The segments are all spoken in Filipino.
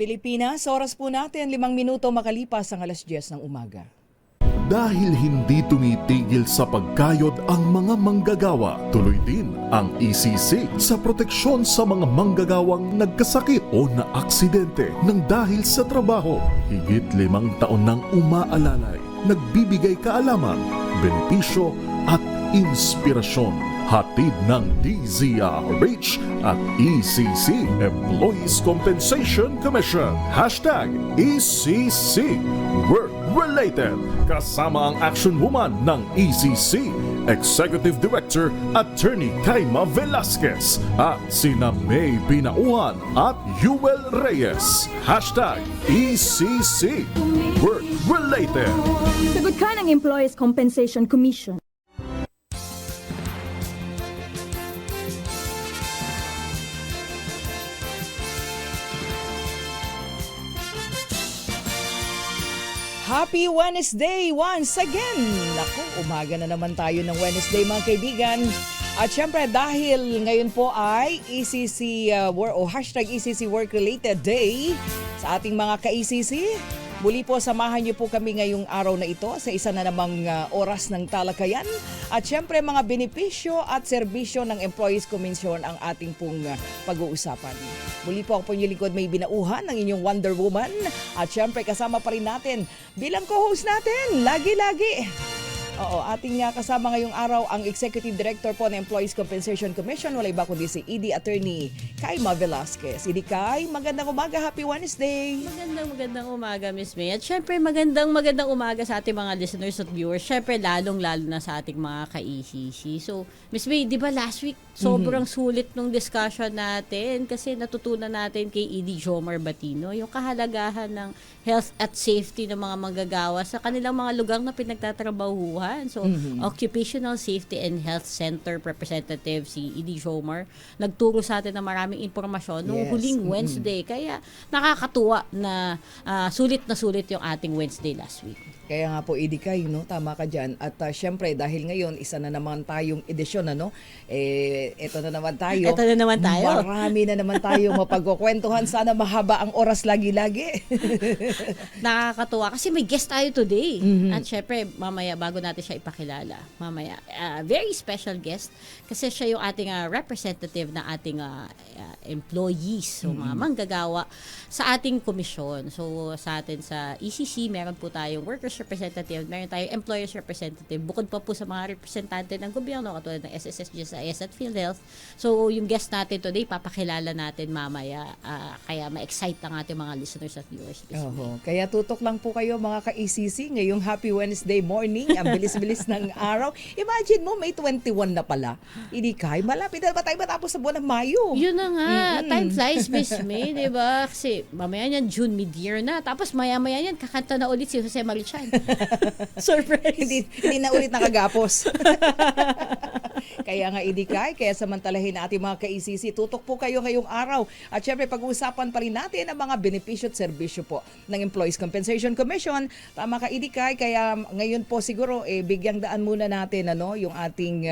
Pilipinas, oras po natin 5 minuto makalipas ang alas 10 ng umaga. Dahil hindi tumitigil sa pagkayod ang mga manggagawa, tuloy din ang ECC sa proteksyon sa mga manggagawang nagkasakit o naaksidente ng dahil sa trabaho. Higit 5 taon nang umaalalay, nagbibigay kaalaman, benepisyo at inspirasyon. Hatid ng DZRH at ECC, Employees Compensation Commission. #ECC, Work-Related. Kasama ang action woman ng ECC, Executive Director Attorney Kaima Velasquez at sina May Binauhan at Yuel Reyes. #ECC, Work-Related. Sagot ka ng Employees Compensation Commission. Happy Wednesday once again! Naku, umaga na naman tayo ng Wednesday mga kaibigan. At syempre dahil ngayon po ay ECC #ECC Work Related Day sa ating mga ka-ECC, muli po samahan niyo po kami ngayong araw na ito sa isa na namang oras ng talakayan. At syempre mga benepisyo at serbisyo ng Employees Commission ang ating pong pag-uusapan. Muli po ako po yung lingkod May Binauhan ng inyong Wonder Woman. At syempre kasama pa rin natin bilang co-host natin, lagi-lagi. Oo, ating kasama ngayong araw ang Executive Director po ng Employees Compensation Commission. Wala iba kundi si ED Attorney Kaima Velasquez. ED Kai, magandang umaga, happy Wednesday. Magandang umaga, Miss May. At syempre, magandang umaga sa ating mga listeners at viewers. Syempre, lalong-lalo na sa ating mga ka-ECC. So, Miss May, di ba last week, sobrang sulit nung discussion natin kasi natutunan natin kay ED Jomar Batino yung kahalagahan ng health at safety ng mga manggagawa sa kanilang mga lugar na pinagtatrabahuhan. So, Occupational Safety and Health Center Representative si ED Jomar nagturo sa atin ng maraming impormasyon noong huling Wednesday. Kaya nakakatuwa na sulit yung ating Wednesday last week. Kaya nga po, ED Kai, no? Tama ka dyan. At syempre, dahil ngayon, isa na naman tayong edisyon, ano? Ito na naman tayo. Marami na naman tayo mapagkukwentuhan. Sana mahaba ang oras lagi-lagi. Nakakatuwa kasi may guest tayo today. At syempre, mamaya, bago natin siya ipakilala, mamaya, very special guest kasi siya yung ating representative na ating employees, so mga manggagawa sa ating komisyon. So, sa atin sa ECC, meron po tayong workers representative, meron tayong employers representative, bukod pa po sa mga representante ng gobyerno, katulad ng SSS, GSIS at PhilHealth. So, yung guest natin today, papakilala natin mamaya, kaya ma-excite ang ating mga listeners at viewers. Kaya tutok lang po kayo mga ka-ECC ngayong Happy Wednesday morning. Ang bilis-bilis ng araw. Imagine mo, May 21 na pala. Hindi Kai, malapit na ba tayo matapos sa buwan ng Mayo? Yun na nga. Time flies, Miss May, diba? Kasi mamaya yan, June mid-year na. Tapos maya-maya yan, kakanta na ulit si Jose Marichan. Surprise! hindi na ulit nakagapos. Kaya nga, ED Kai, kaya samantalahin na ating mga ka-ECC, tutok po kayo ngayong araw. At syempre, pag-uusapan pa rin natin ang mga benepisyo at serbisyo po ng Employees Compensation Commission. Tama ka, ED Kai, kaya ngayon po siguro, bigyang daan muna natin yung ating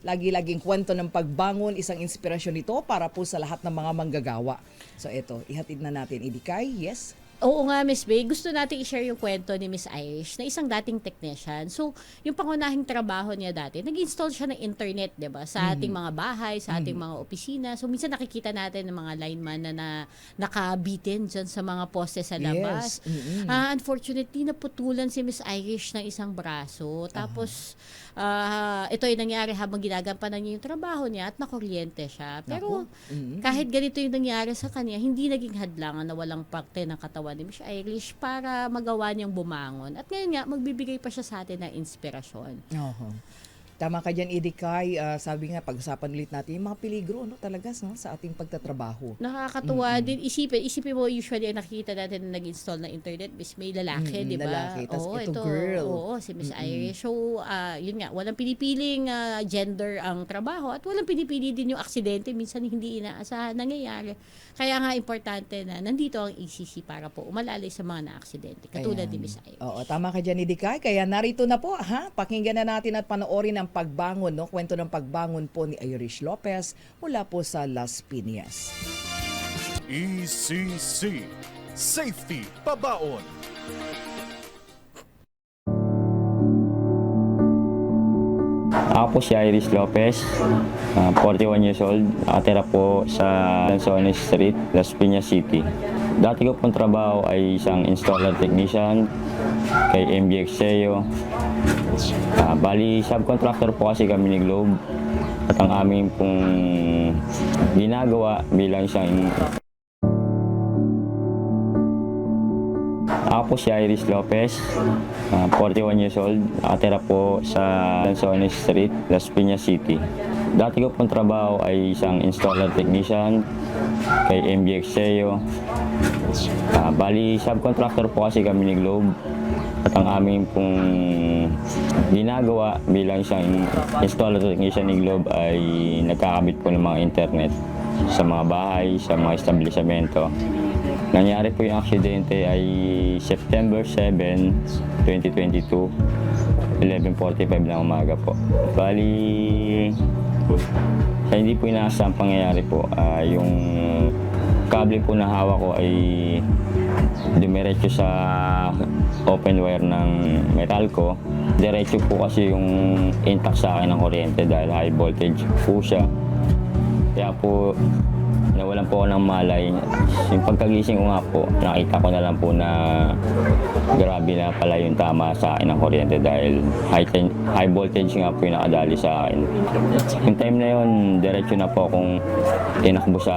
lagi-laging kwento ng pagbangon, isang inspirasyon nito para po sa lahat ng mga manggagawa. So ito, ihatid na natin, ED Kai, yes? Oo nga, Miss May. Gusto natin i-share yung kwento ni Miss Irish na isang dating technician. So, yung pangunahing trabaho niya dati, nag-install siya ng internet, di ba? Sa ating mga bahay, sa ating mga opisina. So, minsan nakikita natin ng mga lineman na nakabitin dyan sa mga poste sa labas. Yes. Unfortunately, naputulan si Miss Irish ng isang braso. Tapos, ito ay nangyari habang ginagampanan niya yung trabaho niya at nakuryente siya. Pero, kahit ganito yung nangyari sa kanya, hindi naging hadlangan na walang parte ng katawan ni Miss Irish para magawa niyang bumangon. At ngayon nga, magbibigay pa siya sa atin ng inspirasyon. Tama ka dyan, ED Kai. Sabi nga, pag-usapan ulit natin yung mga peligro talaga sa ating pagtatrabaho. Nakakatuwa din. Isipin mo, usually ang nakikita natin na nag-install na internet, Miss May, lalaki, di ba? Lalaki. Tapos ito, girl. Oo, si Miss Irish. So, yun nga, walang pinipiling gender ang trabaho at walang pinipili din yung aksidente. Minsan hindi inaasahan nangyayari. Kaya nga, importante na nandito ang ECC para po umalalay sa mga na-aksidente. Katulad ni Miss Irish. Oo, tama ka dyan, ED Kai. Kaya narito na po, pakinggan na natin at panoorin ang pagbangon, kwento ng pagbangon po ni Irish Lopez mula po sa Las Piñas. ECC Safety Pabaon. Ako po si Iris Lopez, 41 years old, nakatira po sa Lanzones Street, Las Piñas City. Dati ko pong trabaho ay isang installer technician kay MBX Seo. Bali, subcontractor po kasi kami ni Globe at ang aming pong ginagawa bilang isang. Ako po si Iris Lopez, 41 years old, nakatira po sa Lanzones Street, Las Piñas City. Dati ko pong trabaho ay isang installer technician kay MBX Seo. Bali, subcontractor po kasi kami ni Globe at ang aming pong ginagawa bilang isang installer technician ni Globe ay nagkakabit po ng mga internet sa mga bahay, sa mga establishmento. Nangyari po yung aksidente ay September 7, 2022, 11:45 ng umaga po. Bali, sa hindi po inaasahang pangyayari po, yung kable po na hawak ko ay dumiretso sa open wire ng Meralco. Diretso po kasi yung intact sa akin ng kuryente dahil high voltage po siya. Kaya po, nawalan po ako ng malay. Yung pagkagising ko nga po, nakita ko na lang po na grabe na pala yung tama sa akin ng kuryente dahil high voltage nga po yung nakadali sa akin. Yung time na yun, diretso na po akong tinakbo sa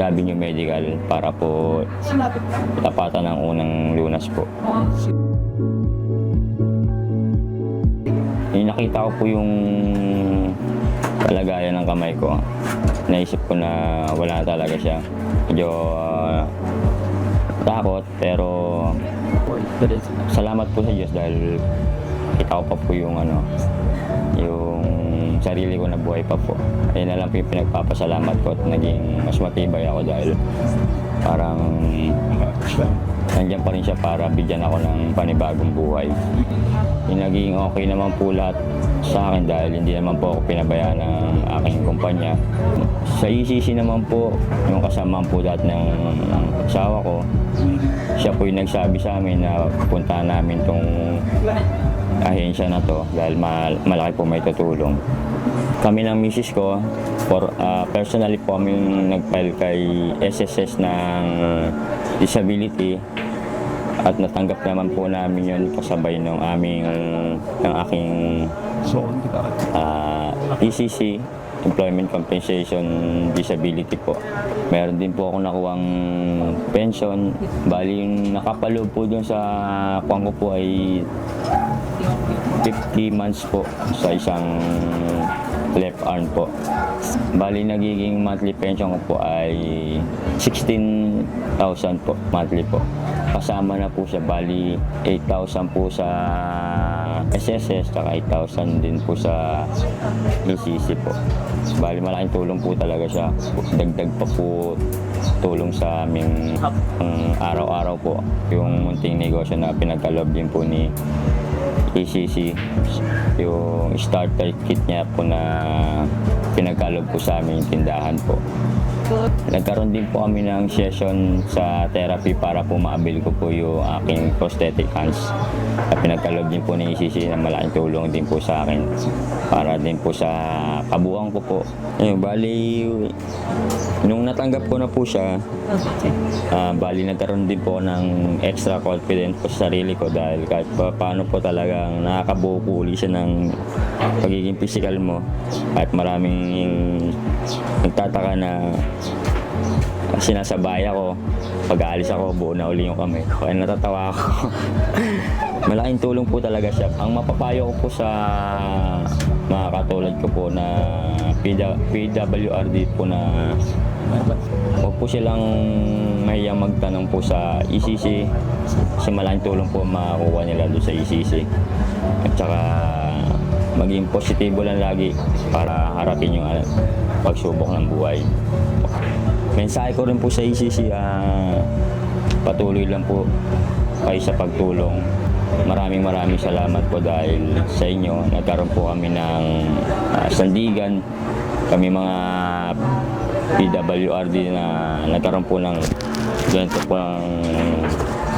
Avenue Medical para po tapatan ng unang lunas po. Yung nakita ko po yung kalagayan ng kamay ko. Naisip ko na wala na talaga siya. Medyo takot pero salamat po sa Diyos dahil kita ko pa po yung yung sarili ko na buhay pa po. Ayun na lang po yung pinagpapasalamat ko at naging mas matibay ako dahil parang nandiyan pa rin siya para bigyan ako ng panibagong buhay. Yung naging okay naman po lahat sa akin dahil hindi naman po ako pinabayaan ng aking kumpanya. Sa ECC naman po, yung kasama po dati ng asawa ko, siya po yung nagsabi sa amin na puntahan namin tong ahensya na to dahil malaki po may tutulong. Kami ng misis ko, personally po kami nag-file kay SSS ng disability at natanggap naman po namin yun kasabay ng aking ECC, Employment Compensation Disability po. Meron din po ako nakuhang pension. Bali, yung nakapaloob po dun sa kuwang ko po ay 50 months po sa isang left arm po. Bali, nagiging monthly pension ko po ay 16,000 po, monthly po. Kasama na po siya, bali 8,000 po sa SSS, saka 8,000 din po sa ECC po. Bali, malaking tulong po talaga siya. Dagdag pa po tulong sa aming araw-araw po. Yung munting negosyo na pinagkaloob din po ni ECC, yung starter kit niya po na pinagkaloob po sa aming tindahan po. Nagkaroon din po kami ng session sa therapy para po maabil ko po yung aking prosthetic hands. At pinagkaloob din po ng ECC na malaking tulong din po sa akin para din po sa kabuuan ko po. Bali, nung natanggap ko na po siya, bali nagkaroon din po ng extra confidence po sa sarili ko dahil kahit paano po talagang nakakabuo po uli siya ng pagiging physical mo. Kahit maraming nagtataka na sinasabay ako, pag-aalis ako, buo na uli yung kamay ko. Kaya natatawa ako. Malaking tulong po talaga siya. Ang mapapayo ko po sa mga katulad ko po na PWRD po na huwag po silang mahiyang magtanong po sa ECC kasi malaking tulong po makakuha nila doon sa ECC. At saka maging positibo lang lagi para harapin yung pagsubok ng buhay. Mensahe ko rin po sa ECC, patuloy lang po kayo sa pagtulong. Maraming salamat po dahil sa inyo. Nagkaroon po kami ng sandigan. Kami mga PWRD na nagkaroon po ng ganito po ang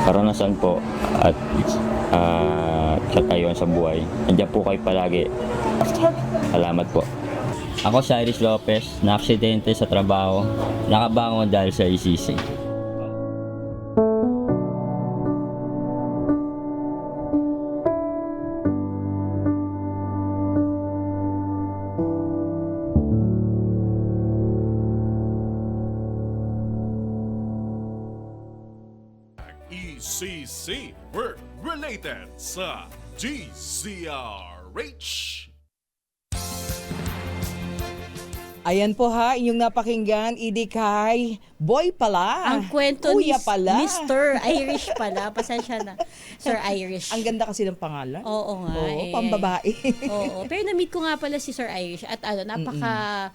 karanasan po at katayuan sa buhay. Andiyan po kayo palagi. Salamat po. Ako si Irish Lopez, na-aksidente sa trabaho, nakabangon dahil sa ECC. ECC Work Related sa GCRH. Ayan po ha, inyong napakinggan, Idikay, boy pala. Ang kwento ni Kuya pala. Mr. Irish pala. Pasensya na. Sir Irish. Ang ganda kasi ng pangalan. Oo nga Oo, eh. pambabae. Oo. Pero na-meet ko nga pala si Sir Irish at napaka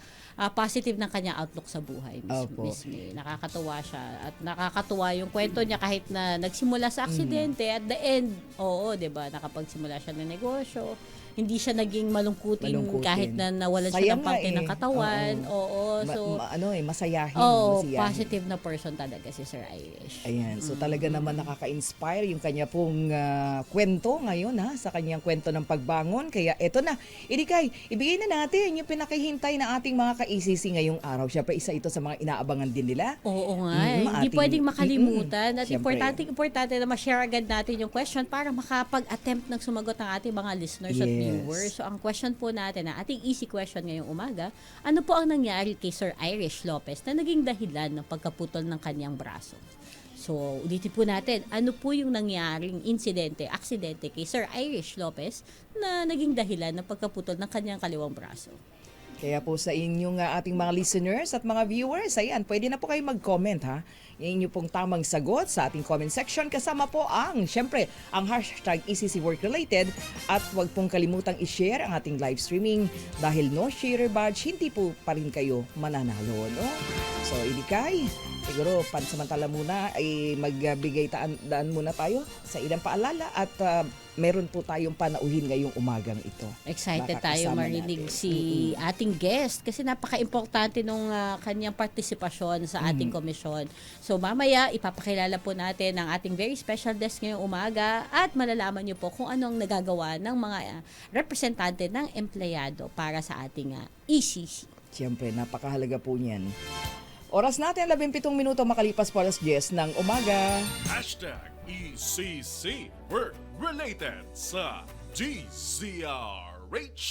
positive ng kanyang outlook sa buhay, Opo. Miss May. Nakakatuwa siya at nakakatuwa yung kwento niya kahit na nagsimula sa aksidente at the end, oo, 'di ba? Nakapagsimula siya ng negosyo. Hindi siya naging malungkutin kahit na nawalan siya ng Sayang parte nga ng katawan. Oo. So, masayahin. oo, masiyahin. positive na person talaga si Sir Irish. Ayan, so talaga naman nakaka-inspire yung kanya pong kwento ngayon sa kanyang kwento ng pagbangon. Kaya eto na, Idikay, ibigay na natin yung pinakihintay ng ating mga ka-ECC ngayong araw. Siyempre, isa ito sa mga inaabangan din nila. Oo nga. Hindi pwedeng makalimutan. At Siyempre. importante na ma-share agad natin yung question para makapag-attempt ng sumagot ng ating mga listeners at Yes. viewers. So, ang question po natin, ang ating easy question ngayong umaga, ano po ang nangyari kay Sir Irish Lopez na naging dahilan ng pagkaputol ng kanyang braso? So, ulitin po natin, ano po yung nangyaring aksidente kay Sir Irish Lopez na naging dahilan ng pagkaputol ng kanyang kaliwang braso? Kaya po sa inyong ating mga listeners at mga viewers, ayan, pwede na po kayo mag-comment ha. Yung inyo pong tamang sagot sa ating comment section. Kasama po syempre, ang hashtag ECC Work Related. At huwag pong kalimutang i-share ang ating live streaming dahil no share badge, hindi po pa rin kayo mananalo. No? So, Idikay, siguro pansamantala muna ay magbigay daan muna tayo sa ilang paalala at meron po tayong panauhin ngayong umagang ito. Excited Baka tayo kasama marinig natin. si ating guest kasi napaka-importante nung kanyang partisipasyon sa ating komisyon. So mamaya ipapakilala po natin ang ating very special guest ngayong umaga at malalaman niyo po kung anong nagagawa ng mga representante ng empleyado para sa ating ECC. Siyempre, napakahalaga po niyan. Oras natin, 17 minuto makalipas po alas 10 ng umaga. Hashtag ECC Work Related sa GCRH.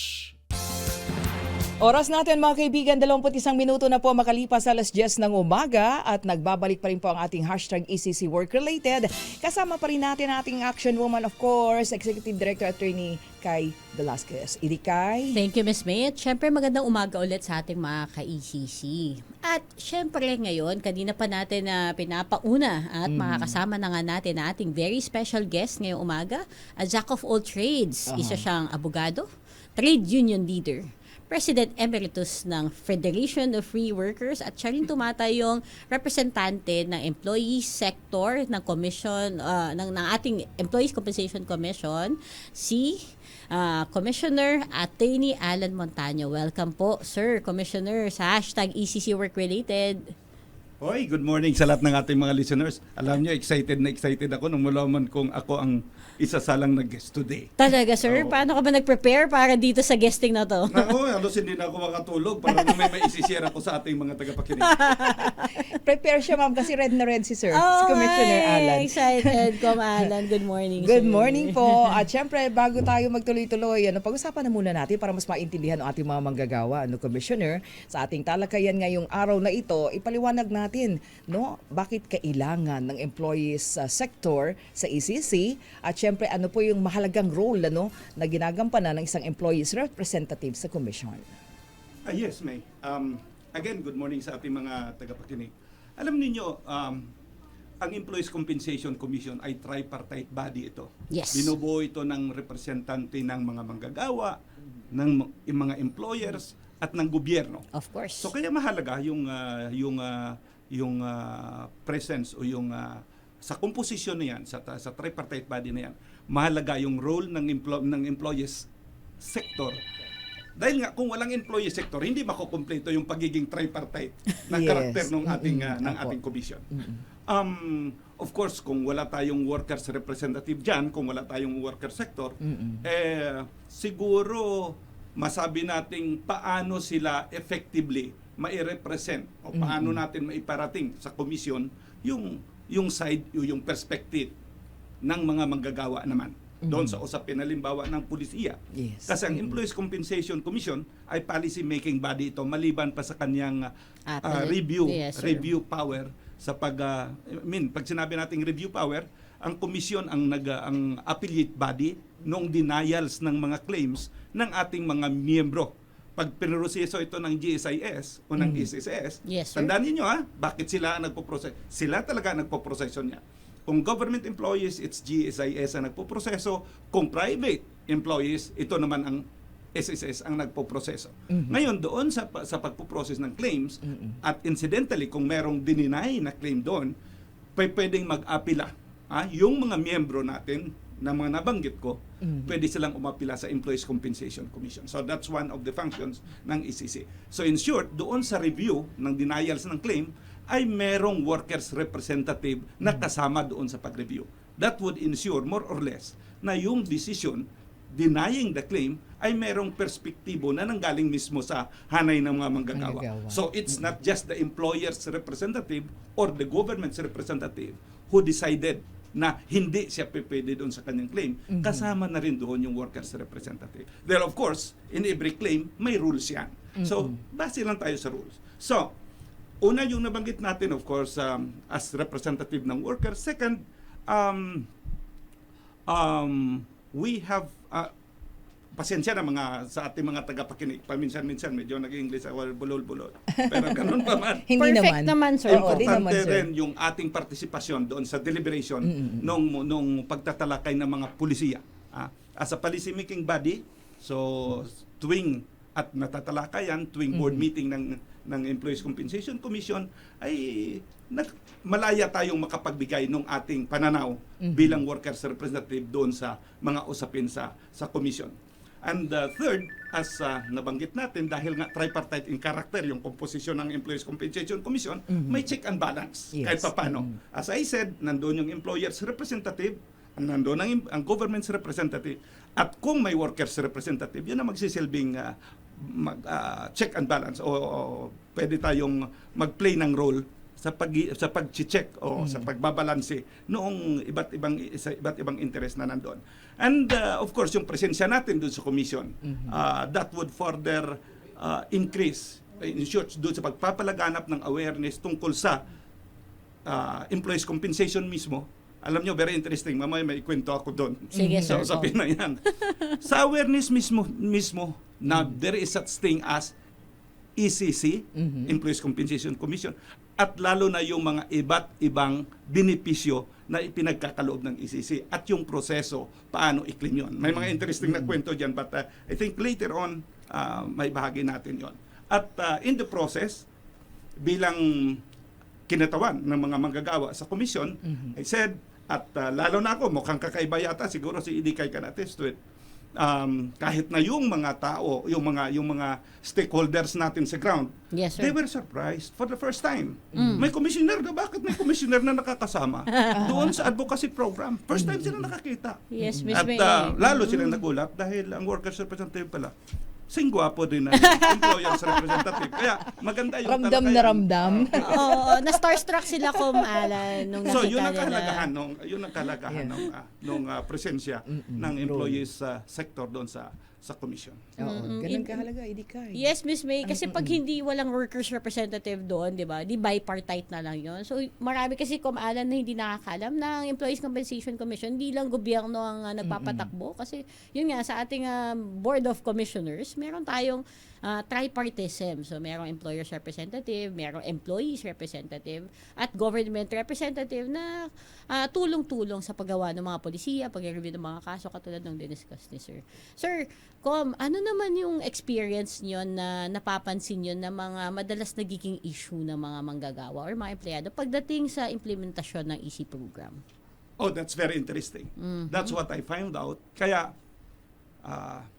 Oras natin mga kaibigan, 21 minuto na po makalipas alas 10 ng umaga at nagbabalik pa rin po ang ating hashtag ECC Work Related. Kasama pa rin natin ang ating action woman, of course, Executive Director Attorney Kay Velasquez. Idikay. Thank you, Ms. May. At syempre, magandang umaga ulit sa ating mga ka-ECC. At syempre ngayon, kanina pa natin na pinapauna at makakasama na nga natin na ating very special guest ngayong umaga, a jack of all trades. Isa siyang abogado, trade union leader, President Emeritus ng Federation of Free Workers at siya rin tumatayong representante ng employee sector ng commission ng ating Employees Compensation Commission, si Commissioner Attorney Alan Montaño. Welcome po, Sir Commissioner, sa hashtag ECC Work Related. Hoy, good morning sa lahat ng ating mga listeners. Alam nyo, excited ako nung malaman kong ako ang isa sa lang nag-guest today. Talaga, sir? Oo. Paano ka ba nag-prepare para dito sa guesting na to? Ako, halos hindi na ako makatulog para may maisishare ako sa ating mga tagapakinig. Prepare siya ma'am kasi red na red si Sir. Si Oh, Commissioner my, Alan. excited, Alan. Good morning, Good sir. morning po. At syempre, bago tayo magtuloy-tuloy, pag-usapan na muna natin para mas maintindihan ang ating mga manggagawa, Commissioner, sa ating talakayan ngayong araw na ito, ipaliwanag natin, bakit kailangan ng employees sector sa ECC at syempre, ano po yung mahalagang role, na ginagampanan ng isang employees representative sa commission. Yes, May. Again, good morning sa ating mga tagapakinig. Alam niyo, ang Employees Compensation Commission ay tripartite body ito. Yes. Binubuo ito ng representante ng mga manggagawa, ng mga employers, at ng gobyerno. Of course. So kaya mahalaga yung presence o yung sa komposisyon na yan, sa tripartite body na yan, mahalaga yung role ng employees sector Dahil nga kung walang employee sector, hindi makukumpleto yung pagiging tripartite na Yes. karakter ng ating ng Apo. ating commission. Of course, kung wala tayong workers representative diyan, kung wala tayong worker sector, siguro masabi nating paano sila effectively mai-represent o paano natin maiparating sa komisyon yung side o yung perspective ng mga manggagawa naman doon sa usapin halimbawa ng pulisiya. Yes. Kasi ang Employees Compensation Commission ay policy making body ito maliban pa sa kanyang review Yes, sir. review power sa pag pag sinabi nating review power, ang komisyon ang ang affiliate body noong denials ng mga claims ng ating mga miyembro. Pag pinroseso ito ng GSIS o ng SSS, Yes, sir. tandaan niyo bakit sila ang nagpo-process? Sila talaga ang nagpo-proseso niya. Kung government employees, it's GSIS ang nagpo-proseso. Kung private employees, ito naman ang SSS ang nagpo-proseso. Ngayon, doon sa pagpo-process ng claims, at incidentally, kung merong dininay na claim doon, pwedeng mag-apila. Yung mga miyembro natin, na mga nabanggit ko, pwede silang umapila sa Employees Compensation Commission. So that's one of the functions ng ECC. So in short, doon sa review ng denials ng claim, ay merong workers representative na kasama doon sa pag-review. That would ensure more or less na yung decision denying the claim ay merong perspektibo na nanggaling mismo sa hanay ng mga manggagawa. Manggagawa. So it's not just the employer's representative or the government's representative who decided na hindi siya pwede doon sa kanyang claim. Kasama na rin doon yung workers representative. There of course, in every claim, may rules yan. So, base lang tayo sa rules. So, una yung nabanggit natin, of course, as representative ng workers. Second, we have pasensya na sa ating mga tagapakinig. Paminsan-minsan medyo nag-English ako bulol-bulol. Pero ganun pa man. Hindi Perfect naman, sir. Oo, di naman, Importante sir. rin yung ating partisipasyon doon sa deliberation nung pagtatalakay ng mga pulisiya. As a policy making body, so tuwing at natatalakayan, tuwing board meeting ng Employees Compensation Commission ay malaya tayong makapagbigay ng ating pananaw bilang workers representative doon sa mga usapin sa commission. And third, as nabanggit natin, dahil nga tripartite in character yung komposisyon ng Employees Compensation Commission, may check and balance Yes. kahit paano. As I said, nandoon yung employer's representative, nandoon ang government's representative, at kung may workers representative, yun ang magsisilbing check and balance o pwede tayong mag-play ng role sa pag-check o sa pagbabalanse noong iba't ibang interest na nandoon. And of course, yung presensya natin doon sa commission, that would further increase, in short, doon sa pagpapalaganap ng awareness tungkol sa employees compensation mismo. Alam nyo, very interesting. Mamaya may ikwento ako doon. Sige, sir. Sa usapin na yan. Sa awareness mismo na there is such thing as ECC, Employees Compensation Commission, at lalo na yung mga iba't ibang benepisyo na ipinagkakaloob ng ECC at yung proseso, paano i-claim yun. May mga interesting na kwento dyan, but I think later on, may bahagi natin yon. At in the process, bilang kinatawan ng mga manggagawa sa komisyon, I said, at lalo na ako, mukhang kakaiba yata, siguro si Idikay can attest to it, kahit na yung mga tao, yung mga stakeholders natin sa ground, Yes, sir. they were surprised for the first time. May commissioner na, bakit may commissioner na nakakasama doon sa advocacy program? First time sila nakakita. Yes, Miss At May. lalo silang nagulat dahil ang workers representative pala, singwapo din na employers representative. Kaya maganda yung Ramdam na talakayan. ramdam. Oo, na-starstruck sila Alan nung So nakita yun ang nila. kalagahan nung presensya ng employees sector doon sa commission. Oo, ganun kahalaga, Idikay. Yes, Miss May. Kasi pag hindi walang workers representative doon, di ba, di bipartite na lang yon. So, marami kasi Alan na hindi nakakalam ng Employees Compensation Commission, hindi lang gobyerno ang nagpapatakbo. Kasi, yun nga, sa ating Board of Commissioners, meron tayong tripartism. So, merong employers representative, merong employees representative, at government representative na tulong-tulong sa paggawa ng mga polisiya, pag-review ng mga kaso, katulad ng diniscuss ni Sir. Sir, ano naman yung experience nyo na napapansin nyo na mga madalas nagiging issue ng mga manggagawa or mga empleyado pagdating sa implementasyon ng EC program? Oh, that's very interesting. That's what I found out. Kaya,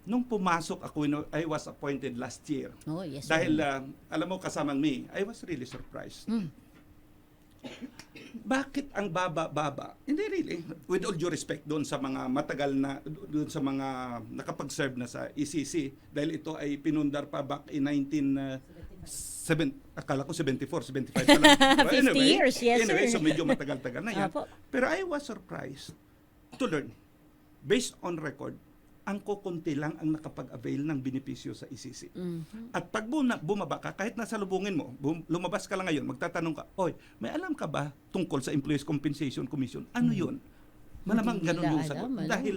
nung pumasok ako, I was appointed last year. Oh, yes, sir. Dahil, alam mo, kasamang me, I was really surprised. Bakit ang baba-baba? Hindi really. With all due respect doon sa mga matagal na, doon sa mga nakapag-serve na sa ECC, dahil ito ay pinundar pa back in akala ko 74, 75 pa lang. But 50 years, yes, anyway, sir. so medyo matagal-tagal na yan. Apo. Pero I was surprised to learn, based on record, ang kukunti lang ang nakapag-avail ng benepisyo sa ECC. At pag bumaba ka, kahit nasa lubungin mo, lumabas ka lang ngayon, magtatanong ka, oy, may alam ka ba tungkol sa Employees Compensation Commission? Ano yun? Malamang Hindi ganun nila yung alam, sagot. ano? Dahil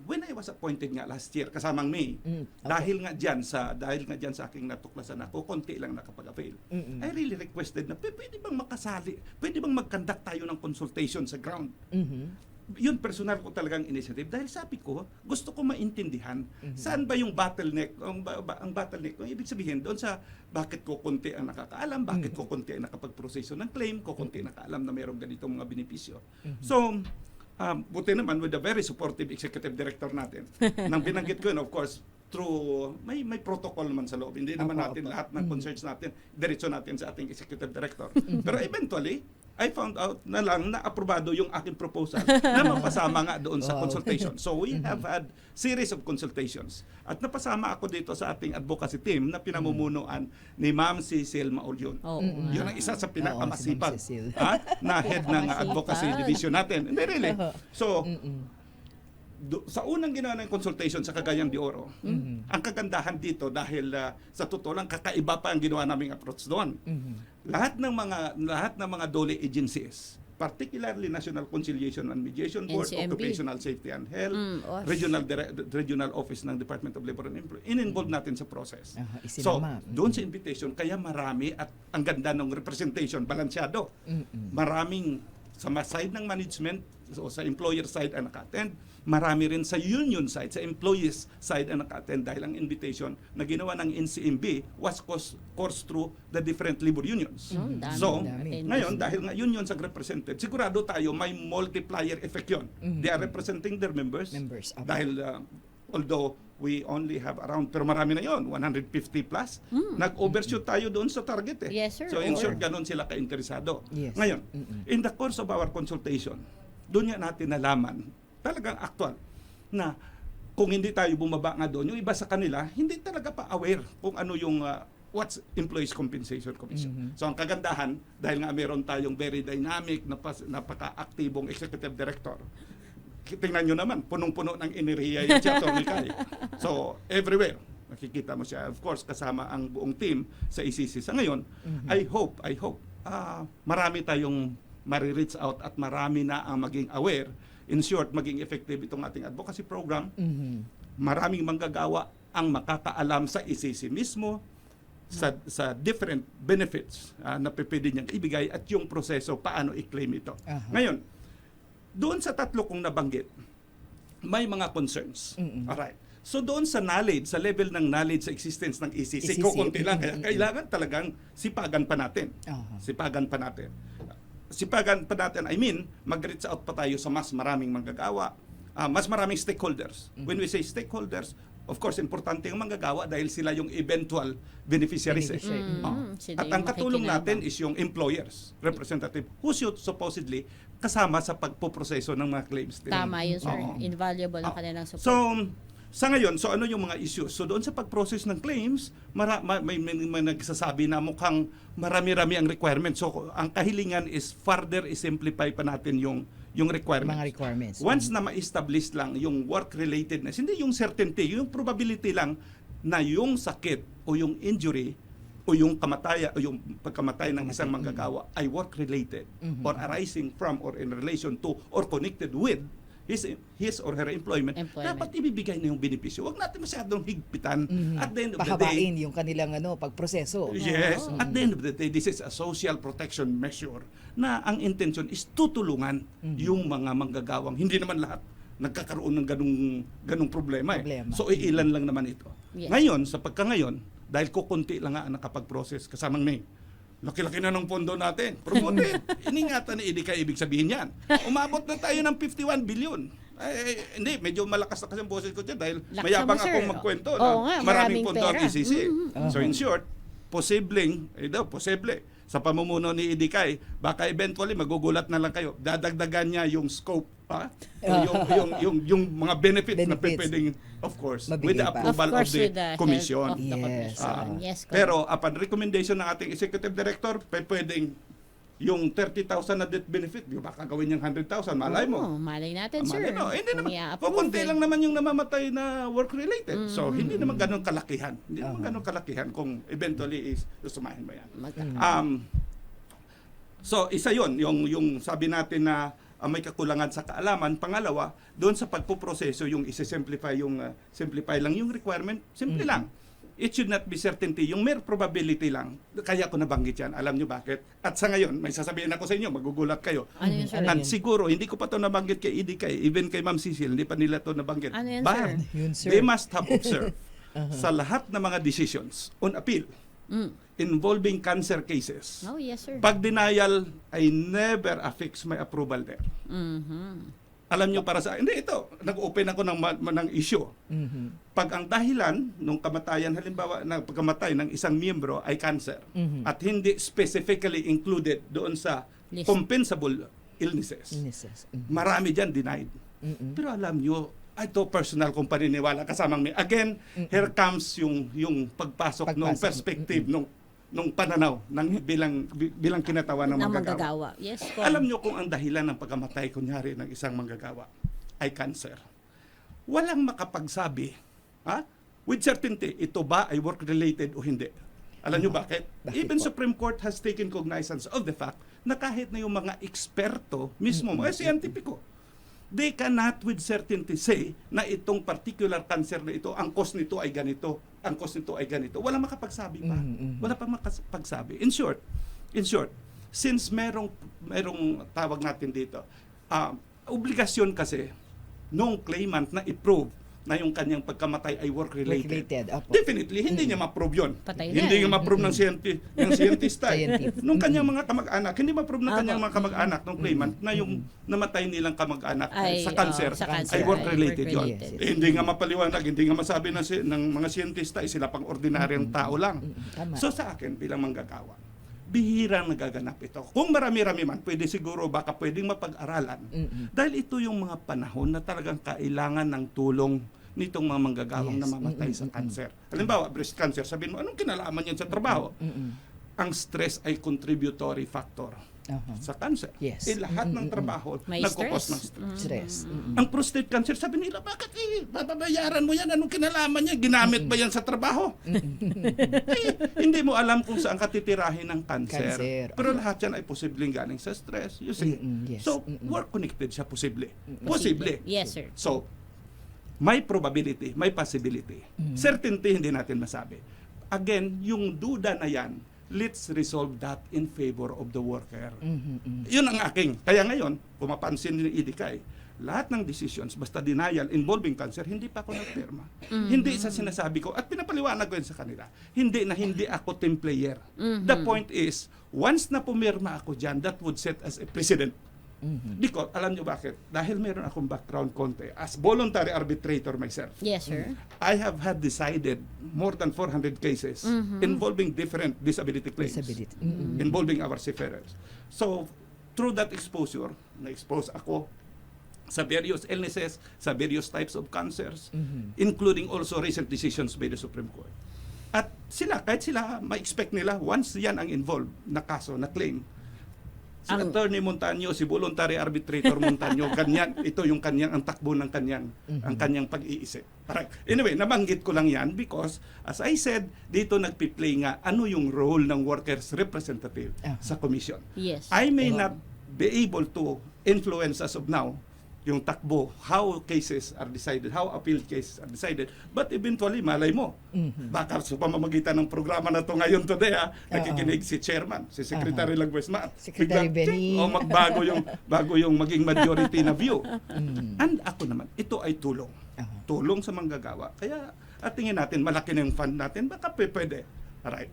when I was appointed nga last year, kasamang May, Okay. dahil nga diyan sa aking natuklasan na konti lang nakapag-avail, I really requested na pwede bang makasali, pwede bang mag-conduct tayo ng consultation sa ground. Yun personal ko talagang initiative dahil sabi ko gusto ko maintindihan saan ba yung bottleneck ang bottleneck kung ibig sabihin doon sa bakit ko konti ang nakakaalam, bakit ko konti ang nakapagproseso ng claim, ko konti nakaalam na mayroong ganitong mga benepisyo. So buti naman with the very supportive executive director natin nang binanggit ko yun, of course through may protocol naman sa loob, hindi naman natin lahat ng concerns natin diretso natin sa ating executive director, pero eventually I found out na lang na aprobado yung aking proposal na mapasama nga doon sa consultation. So we have had series of consultations. At napasama ako dito sa ating advocacy team na pinamumunuan ni Ma'am Cecil Maulyon. Oo Yun ang isa sa pinakamasipag si Ma'am Cecil. na head ng Masipag. advocacy division natin. Hindi really. So, sa unang ginawa ng consultation sa Cagayan de Oro, ang kagandahan dito dahil sa totoo lang kakaiba pa ang ginawa naming approach doon. Lahat ng mga DOLE agencies, particularly National Conciliation and Mediation Board, NCMB. Occupational Safety and Health, Of. Regional Office ng Department of Labor and Employment, in-involve natin sa process. So, isinama. doon sa invitation, kaya marami at ang ganda ng representation, balansyado. Maraming sa side ng management, o sa employer side ang naka-attend, marami rin sa union side, sa employees side ang naka-attend dahil ang invitation na ginawa ng NCMB was course through the different labor unions. Dami, So, dami. ngayon, dahil nga unions ang represented, sigurado tayo may multiplier effect yun. They are representing their members. Okay. Dahil although we only have around, pero marami na yon 150 plus, nag-overshoot tayo doon sa target eh. Yes, sir. So in Oo. short, ganun sila ka-interesado. Yes. Ngayon, in the course of our consultation, doon nga natin nalaman, talagang actual, na kung hindi tayo bumaba nga doon, yung iba sa kanila, hindi talaga pa aware kung ano yung what's Employees Compensation Commission. So ang kagandahan, dahil nga meron tayong very dynamic, napaka-aktibong executive director, tingnan nyo naman, punong-puno ng enerhiya yung siya, Tony Kai. So, everywhere, nakikita mo siya. Of course, kasama ang buong team sa ECC. Sa ngayon, I hope, marami tayong mari-reach out at marami na ang maging aware. In short, maging effective itong ating advocacy program. Maraming manggagawa ang makakaalam sa ECC mismo, sa different benefits na pwede niyang ibigay at yung proseso paano i-claim ito. Ngayon, doon sa tatlo kong nabanggit, may mga concerns. Alright. So doon sa knowledge, sa level ng knowledge sa existence ng ECC, kukunti lang. Kaya kailangan talagang sipagan pa natin. Sipagan pa natin. I mean, mag-reach out pa tayo sa mas maraming manggagawa, mas maraming stakeholders. When we say stakeholders, of course, importante yung manggagawa dahil sila yung eventual beneficiaries. Sila At yung ang katulong natin makikinabang. is yung employers, representative, who should supposedly kasama sa pagpoproseso ng mga claims. Tama yun, sir. Oo. Invaluable ang kanilang support. So, sa ngayon, so ano yung mga issues? So doon sa pag-process ng claims, may nagsasabi na mukhang marami-rami ang requirements. So ang kahilingan is further i-simplify pa natin yung requirements. Mga requirements. Once na ma-establish lang yung work-relatedness, hindi yung certainty, yung probability lang na yung sakit o yung injury o yung kamataya o yung pagkamatay ng isang manggagawa ay work-related or arising from or in relation to or connected with his or her employment, dapat ibibigay na yung benepisyo. Huwag natin masyadong higpitan. At the end of the day, Pahabain yung kanilang pagproseso. yes, at the end of the day, this is a social protection measure na ang intention is tutulungan yung mga manggagawang. Hindi naman lahat nagkakaroon ng ganung problema. So, iilan lang naman ito. Yes. Ngayon, sa pagkangayon, dahil kukunti lang nga ang nakapag-process kasamang May, laki-laki na ng pondo natin. Promote it. Iningatan ni Idikay, ibig sabihin yan. Umabot na tayo ng 51 billion. Hindi, medyo malakas na kasi ang boses ko dyan dahil Laksa mayabang mo, sir. akong magkwento. Oo nga, maraming pondo ang pera. ECC. So in short, posible sa pamumuno ni Idikay, baka eventually magugulat na lang kayo. Dadagdagan niya yung scope, ha? yung mga benefits na Benefits. pwedeng, of course, Mabigay with the pa. approval of, with the the help commission. of the Yes. commission. Yes, correct. Pero upon recommendation ng ating executive director, pwedeng yung 30,000 na death benefit, di ba gawin yung 100,000, malay mo. Oo, malay natin, sir. Malay mo. Hindi Kung naman, i-approve, konti lang naman yung namamatay na work-related. So, Mm-hmm. hindi naman ganun kalakihan. Hindi naman ganun kalakihan kung eventually is susumahin mo yan. So, isa yon yung sabi natin na may kakulangan sa kaalaman. Pangalawa, doon sa pagpuproseso, yung isi-simplify, simplify lang yung requirement, simple lang. It should not be certainty. Yung mere probability lang. Kaya ko nabanggit yan. Alam nyo bakit? At sa ngayon, may sasabihin ako sa inyo, magugulat kayo. Ano yun, sir? At siguro, hindi ko pa to nabanggit kay Idikay, even kay Ma'am Cecil, hindi pa nila to nabanggit. Ano yan, But, sir? Yun, sir. they must have observed sa lahat ng mga decisions on appeal involving cancer cases. Oh, yes, sir. Pag denial, I never affix my approval there. Alam nyo para sa... Hindi, ito. Nag-open ako ng issue. Pag ang dahilan nung kamatayan, halimbawa, na pagkamatay ng isang miyembro ay cancer at hindi specifically included doon sa List. compensable illnesses, Illnesses. marami dyan denied. Pero alam nyo, ito personal kong paniniwala kasamang may. Again, here comes yung pagpasok ng Pagpasok. perspective nung pananaw ng bilang kinatawan ng Na manggagawa. manggagawa. Yes, po. Alam nyo kung ang dahilan ng pagkamatay kunyari ng isang manggagawa ay cancer. Walang makapagsabi, with certainty, ito ba ay work-related o hindi. Alam nyo bakit? Bakit Even po? Supreme Court has taken cognizance of the fact na kahit na yung mga eksperto mismo, mga siyentipiko, they cannot with certainty say na itong particular cancer na ito, ang cause nito ay ganito, ang cause nito ay ganito. Walang makapagsabi pa. Wala pang makapagsabi. In short, since merong tawag natin dito, obligasyon kasi nung claimant na i-prove na yung kanyang pagkamatay ay work-related. Work-related, opo. Definitely, hindi niya ma-prove yun. Patay na Hindi eh. niya ma-prove ng scientist. Scientist. Nung kanyang mga kamag-anak, hindi ma-prove ng kanyang Opo. mga kamag-anak ng claimant na yung namatay nilang kamag-anak Ay, sa cancer, sa cancer ay work-related ay yun. work-related. Hindi nga mapaliwanag, hindi nga masabi ng mga siyentista, sila pang ordinaryong tao lang. Tama. So sa akin, bilang manggagawa, bihirang nagaganap ito. Kung marami-rami man, pwede siguro, baka pwedeng mapag-aralan. Dahil ito yung mga panahon na talagang kailangan ng tulong nitong mga manggagawang Yes. namamatay sa cancer. Halimbawa, breast cancer, sabihin mo, anong kinalaman yan sa trabaho? Ang stress ay contributory factor sa cancer. Yes. Lahat ng trabaho May nagkukos stress. ng stress. Stress. Ang prostate cancer, sabi nila, bakit babayaran mo yan? Anong kinalaman niya? Ginamit ba yan sa trabaho? Hindi mo alam kung saan ka titirahin ng cancer. Cancer. Pero lahat yan ay posibleng galing sa stress. You see? Yes. So, work-connected siya posible. Posible. Yes, sir. So, may probability, may possibility. Certainty, hindi natin masabi. Again, yung duda na yan, let's resolve that in favor of the worker. Yun ang aking. Kaya ngayon, kung mapansin ni Idikay, lahat ng decisions, basta denial involving cancer, hindi pa ako nagpirma. Hindi sa sinasabi ko, at pinapaliwanag ko yun sa kanila, hindi ako team player. The point is, once na pumirma ako dyan, that would set as a precedent. Because, alam nyo bakit? Dahil meron akong background konti. As voluntary arbitrator myself, Yes, sir. I have had decided more than 400 cases involving different disability claims. Disability. Involving our seafarers. So, through that exposure, na-expose ako sa various illnesses, sa various types of cancers, including also recent decisions by the Supreme Court. At sila, kahit sila, ma-expect nila, once yan ang involved na kaso, na claim, si Attorney Montaño, si Voluntary Arbitrator Montaño, kanyan, ito yung kanyang, ang takbo ng ang kanyang pag-iisip. Alright. Anyway, nabanggit ko lang yan because, as I said, dito nagpi-play nga, ano yung role ng workers representative sa commission. Yes. I may not be able to influence as of now yung takbo, how cases are decided, how appeal cases are decided, but eventually, malay mo, baka sa pamamagitan ng programa na to ngayon today, nakikinig si chairman, si Secretary Lagwesma, Secretary Benny. o magbago bago yung maging majority na view. And ako naman, ito ay tulong. Tulong sa manggagawa. Kaya, at tingin natin, malaki na yung fund natin, baka pwede. Alright.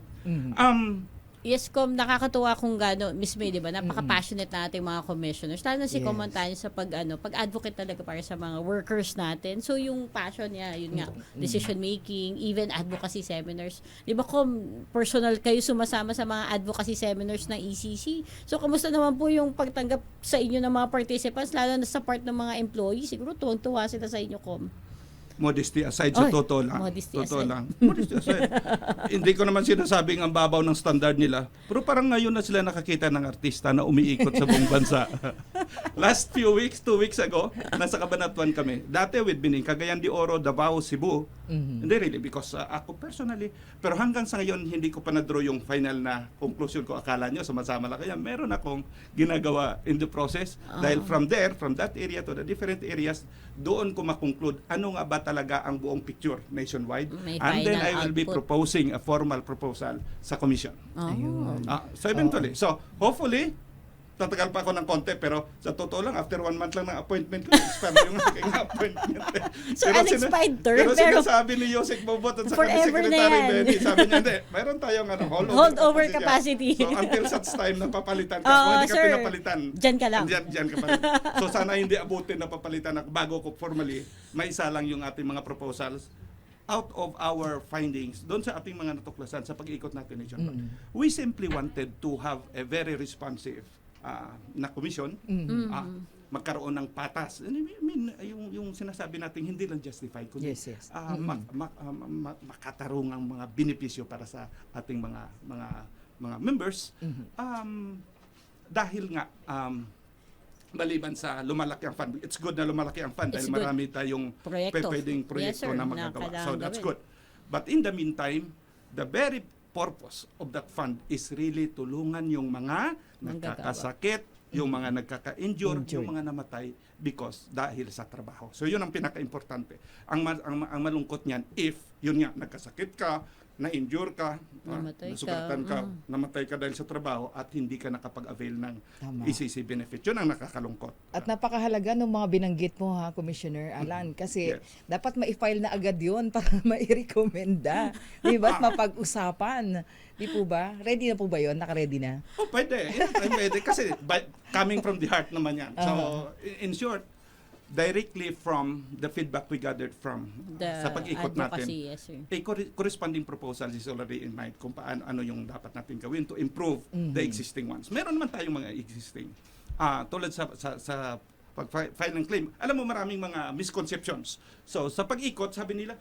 Yes, nakakatuwa kung gaano, Miss May, di ba? Napaka-passionate na ating mga commissioners. Lalo na si Yes. Comantanyo sa pag-advocate talaga para sa mga workers natin. So, yung passion niya, yun nga, decision making, even advocacy seminars. Di ba, personal kayo sumasama sa mga advocacy seminars ng ECC. So, kamusta naman po yung pagtanggap sa inyo ng mga participants, lalo na sa part ng mga employees? Siguro tuwang-tuwa sila sa inyo, Modesty aside, sa Oy, totoo lang. modesty Totoo aside. lang. Modesty aside. Hindi ko naman sinasabing ang babaw ng standard nila. Pero parang ngayon na sila nakakita ng artista na umiikot sa buong bansa. Last few weeks, 2 weeks ago, nasa Cabanatuan kami. Dati with Bining, Cagayan de Oro, Davao, Cebu. Hindi really, because ako personally. Pero hanggang sa ngayon, hindi ko pa na-draw yung final na conclusion ko. Akala nyo, sumasama lang. Kaya meron akong ginagawa in the process. Dahil from that area to the different areas, doon ko makonclude ano nga ba talaga ang buong picture nationwide. May And then final I will be output. proposing a formal proposal sa commission. Ayun. So eventually, so hopefully, tatagal pa ako ng konti, pero sa totoo lang, after 1 month lang ng appointment ko, expire yung aking appointment. So, unexpired term, pero pero- sinasabi ni Yosek Bobot at sa Forever na Secretary yan. Benny, sabi niya, hindi, mayroon tayong Holdover capacity. So until such time na papalitan ka, Oo, kung hindi ka sir. pinapalitan, Diyan ka lang. Diyan ka pa rin. So sana hindi abutin na papalitan bago ko formally, maisa lang yung ating mga proposals out of our findings doon sa ating mga natuklasan sa pag-iikot natin nationwide. We simply wanted to have a very responsive na commission, magkaroon ng patas. I mean, yung sinasabi natin hindi lang justified, kundi Yes, yes. makatarong ang mga benepisyo para sa ating mga members. Dahil nga maliban sa lumalaki ang fund, it's good na lumalaki ang fund It's dahil good. marami tayong Proyekto. pwedeng Yes, proyekto sir, na na magagawa. kailangan So that's gawin. good. But in the meantime, the very purpose of that fund is really tulungan yung mga nagkakasakit, yung mga nagkaka-injure, Injured. yung mga namatay dahil sa trabaho. So yun ang pinaka-importante. Ang malungkot niyan, if yun nga, nagkasakit ka, na-injure ka, Namatay ka, nasugatan ka, namatay ka dahil sa trabaho at hindi ka nakapag-avail ng Tama. ECC benefit. Yun ang nakakalungkot. At napakahalaga ng mga binanggit mo ha, Commissioner Alan, kasi Yes. dapat ma-file na agad yun para ma-recommenda. Di ba? At mapag-usapan. Di po ba? Ready na po ba yun? Naka-ready na? Oh, pwede. Pwede. Kasi coming from the heart naman yan. So, in short, directly from the feedback we gathered from sa pag-ikot natin, advocacy, yes, sir. a corresponding proposal is already in mind kung ano yung dapat natin gawin to improve the existing ones. Meron naman tayong mga existing. Tulad sa pag-file ng claim, alam mo maraming mga misconceptions. So, sa pag-ikot, sabi nila,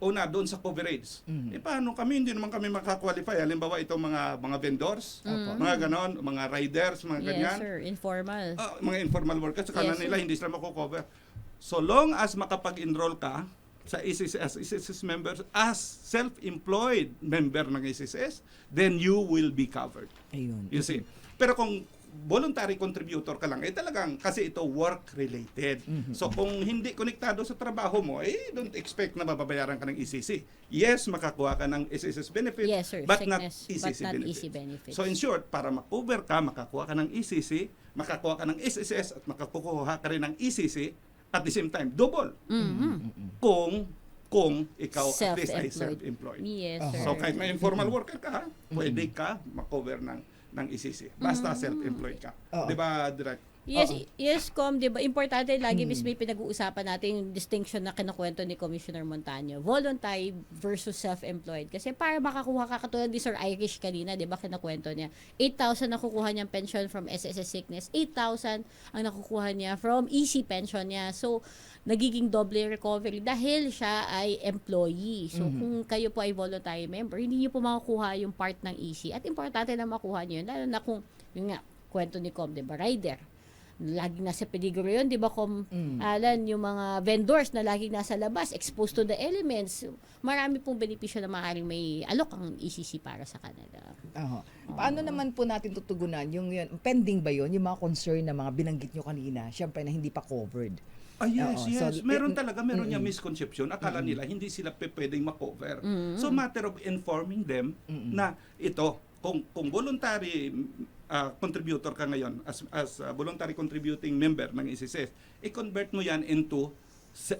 una, doon sa coverage. Paano kami? Hindi naman kami makakwalify. Halimbawa, itong mga vendors, mga ganon, mga riders, mga ganyan. Yes, sir. Informal. Mga informal workers, sa kanan Yes, nila, sir. hindi sila mako-cover. So long as makapag-enroll ka sa SSS members as self-employed member ng SSS, then you will be covered. Ayun. You see. Pero kung voluntary contributor ka lang, talagang kasi ito work-related. So kung hindi konektado sa trabaho mo, don't expect na mababayaran ka ng ECC. Yes, makakuha ka ng SSS benefit, Yes, sir. but not Sickness, ECC but not benefit. EC benefits. So in short, para makakover ka, makakuha ka ng ECC, makakuha ka ng SSS, at makakuha ka rin ng ECC, at the same time, double. Kung ikaw at least ay self-employed. Yes, sir. So kahit na informal worker ka, pwede ka makover ng ECC. Basta self-employed ka. Oo. Di ba, Direk? Yes, yes, di ba? Importante lagi, Miss May, pinag-uusapan natin yung distinction na kinukwento ni Commissioner Montaño. Voluntary versus self-employed. Kasi para makakuha ka, katulad ni Sir Irish kanina, di ba, kinukwento niya, 8,000 nakukuha niyang pension from SSS sickness, 8,000 ang nakukuha niya from EC pension niya. So, nagiging double recovery dahil siya ay employee. So, kung kayo po ay voluntary member, hindi niyo po makukuha yung part ng EC. At importante na makuha niyo yun, lalo na kung, yun nga, kwento ni Com, di ba, rider. Laging nasa peligro yun, di ba, Alan, yung mga vendors na laging nasa labas, exposed to the elements, marami pong benepisyo na maaaring may alok ang ECC para sa kanila. Paano naman po natin tutugunan yung yun? Pending ba yun? Yung mga concern na mga binanggit nyo kanina, syempre na hindi pa covered. Yes, Oo. yes. So, meron niya misconception. Akala nila hindi sila pwedeng makover. So matter of informing them na ito, kung voluntary contributor ka ngayon as voluntary contributing member ng SSS, i-convert mo yan into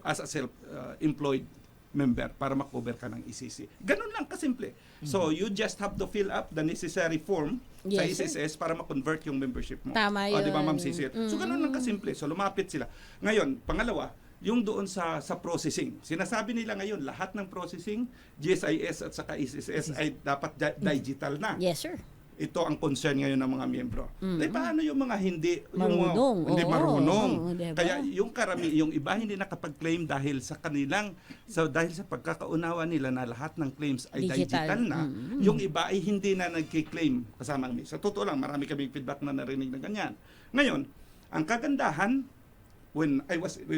as a self-employed member para makover ka ng ECC. Ganun lang kasimple. So, you just have to fill up the necessary form sa Yes, sir. SSS para ma-convert yung membership mo. Tama Di ba, yun. Ma'am Cecil? So, ganun lang kasimple. So, lumapit sila. Ngayon, pangalawa, yung doon sa processing. Sinasabi nila ngayon, lahat ng processing, GSIS at saka SSS ay dapat digital na. Yes, sir. Ito ang concern ngayon ng mga miyembro. Eh, paano yung mga hindi Marunong. hindi Oo. marunong? Oo, diba? Kaya yung yung iba hindi nakapag-claim dahil sa dahil sa pagkakaunawa nila na lahat ng claims ay Digital. digital na, yung iba ay hindi na nagki-claim kasama ng Sa totoo lang, marami kaming feedback na narinig na ganyan. Ngayon, ang kagandahan when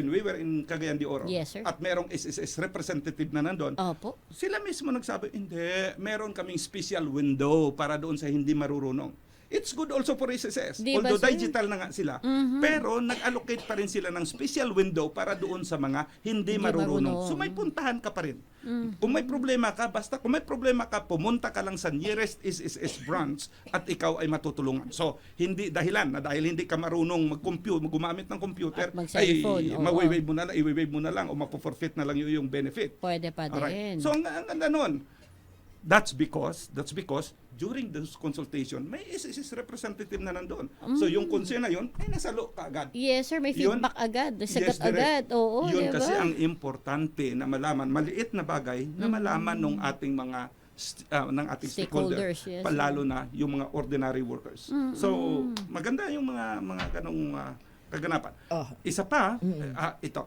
we were in Cagayan de Oro Yes, sir. at merong SSS representative na nandun, Opo. sila mismo nagsabi, hindi, meron kaming special window para doon sa hindi marurunong. It's good also for SSS. Di ba, Although sir? digital na nga sila. Pero nag-allocate pa rin sila ng special window para doon sa mga hindi marurunong. marunong. So may puntahan ka pa rin. Kung may problema ka, pumunta ka lang sa nearest SSS branch at ikaw ay matutulungan. So, hindi dahilan na dahil hindi ka marunong gumamit ng computer, At mag-cellphone, oo. i-waive mo na lang o mapo-forfeit na lang yung benefit. Pwede pa din. Alright. So ang ganda nun. That's because during this consultation, may SSS representative na nandun. So yung concern na yun, ay nasalo ka agad. Yes, sir. May Yun. feedback agad. Sagat Yes, direct. agad. Oo, Yun diba? kasi ang importante na malaman, maliit na bagay na malaman ng ating mga ng ating stakeholder, Stakeholders, yes. palalo na yung mga ordinary workers. So maganda yung mga ganong kaganapan. Oh. Isa pa, ito.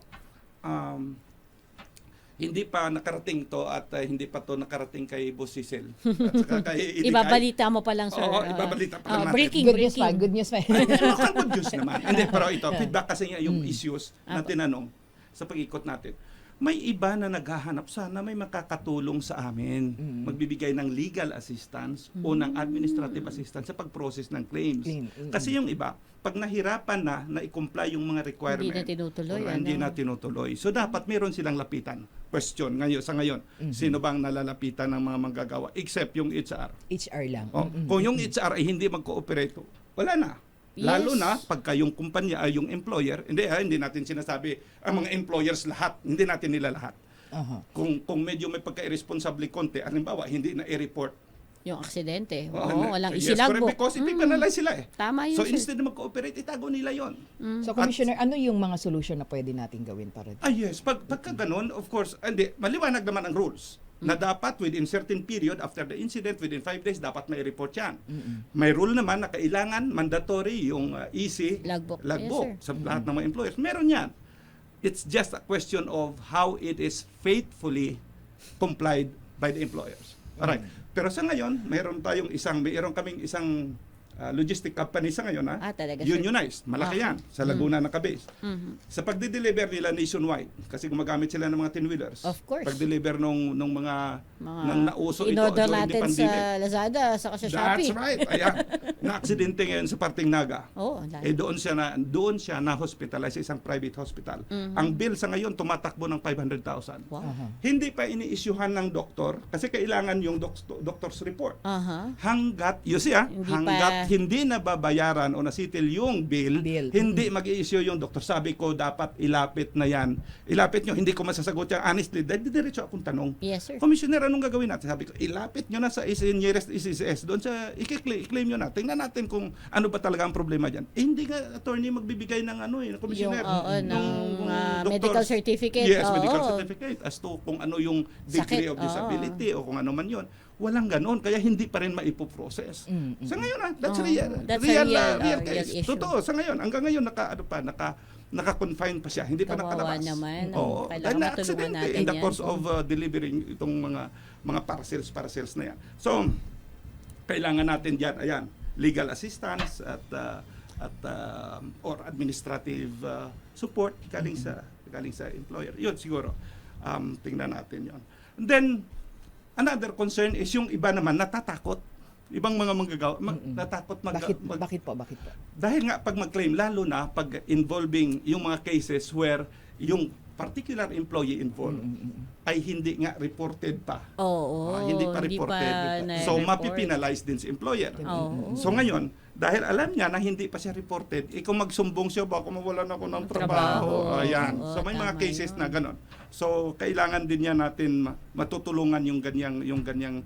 Hindi pa nakarating to at hindi pa to nakarating kay Boss Cecil. At saka kay Idikay. Ibabalita mo pa lang, sir. Oo, ibabalita pa lang natin. Breaking, Good news pa, breaking. good news pa. Local good news naman. Hindi, pero ito, feedback kasi nga yung issues na tinanong sa pag-ikot natin. May iba na naghahanap sana may makakatulong sa amin. Magbibigay ng legal assistance o ng administrative assistance sa pag-process ng claims. Kasi yung iba, pag nahirapan na i-comply yung mga requirement, Hindi na tinutuloy, or hindi ano? na tinutuloy. So dapat meron silang lapitan. Question sa ngayon, sino bang nalalapitan ng mga manggagawa except yung HR? HR lang. Kung yung HR ay hindi mag-cooperate, wala na. Lalo Yes. na pagka yung kumpanya ay yung employer, hindi natin sinasabi ang mga employers lahat, hindi natin nila lahat. Aha. Kung medyo may pagka-irresponsible konti, halimbawa hindi na i-report. Yung aksidente. Oh, Oo, walang yes, correct, isilagbo. because i-penalize sila eh. Tama yun, So sir. instead na mag-cooperate, itago nila yon. So, Commissioner, ano yung mga solution na pwede natin gawin para dito? Yes, pagka ganun, of course, maliwanag naman ang rules na dapat within certain period after the incident, within 5 days, dapat may report yan. May rule naman na kailangan mandatory yung EC Logbook. Yes, sa lahat ng mga employers. Meron yan. It's just a question of how it is faithfully complied by the employers. Alright. Pero sa ngayon, meron kaming isang logistic company sa ngayon, Talaga, sir. unionized. Malaki yan. Sa Laguna naka-base. Sa pagde-deliver nila nationwide, kasi gumagamit sila ng mga tin-wheelers. Of course. Pag-deliver nung mga ng nauso ito in-order during the natin pandemic. sa Lazada, saka sa Shopee. That's right. Ayan. Na-aksidente ngayon sa parting Naga. Oo, Doon siya na-hospitalize sa isang private hospital. Ang bill sa ngayon tumatakbo ng 500,000. Wow. Hindi pa ini-issuehan ng doktor kasi kailangan yung doctor's report. Aha. Hanggat, hindi nababayaran o nasitil yung bill. Hindi mag-i-issue yung doktor. Sabi ko, dapat ilapit na yan. Ilapit nyo, hindi ko masasagot yan. Honestly, diretso akong tanong. Yes, sir. Commissioner, anong gagawin natin? Sabi ko, ilapit nyo na sa nearest ECCS. Doon sa, i-claim nyo na. Tingnan natin kung ano ba talaga ang problema dyan. Hindi nga, attorney, magbibigay ng commissioner. Ng doctor's- medical certificate. Yes, Oo. medical certificate. As to kung ano yung degree Sakit, of disability o kung ano man yun. Walang ganon, kaya hindi pa rin maipoprocess. Sa ngayon, that's real. That's real real case. issue. Totoo, sa ngayon, hanggang ngayon, naka-confine pa siya. Hindi pa Kawawa nakalabas. naman. Oo. Kailangan Dahil matulungan na-aksidente natin in the yan. course of delivering itong mga parcels na yan. So, kailangan natin dyan, legal assistance at or administrative support galing sa employer. Yun siguro. Tingnan natin yon. And then, another concern is yung iba naman natatakot. Ibang mga manggagawa, natakot Bakit po? dahil nga pag mag-claim, lalo na pag involving yung mga cases where yung particular employee involved ay hindi nga reported pa. Oo. Hindi pa reported. So, na-report. mapipinalize din si employer. Oo. So, ngayon, dahil alam niya na hindi pa siya reported, kung magsumbong siya, baka mawalan ako ng trabaho. Trabaho. Ayan. Oo, So may mga tama cases yun. na ganon. So kailangan din niya natin matutulungan yung ganyang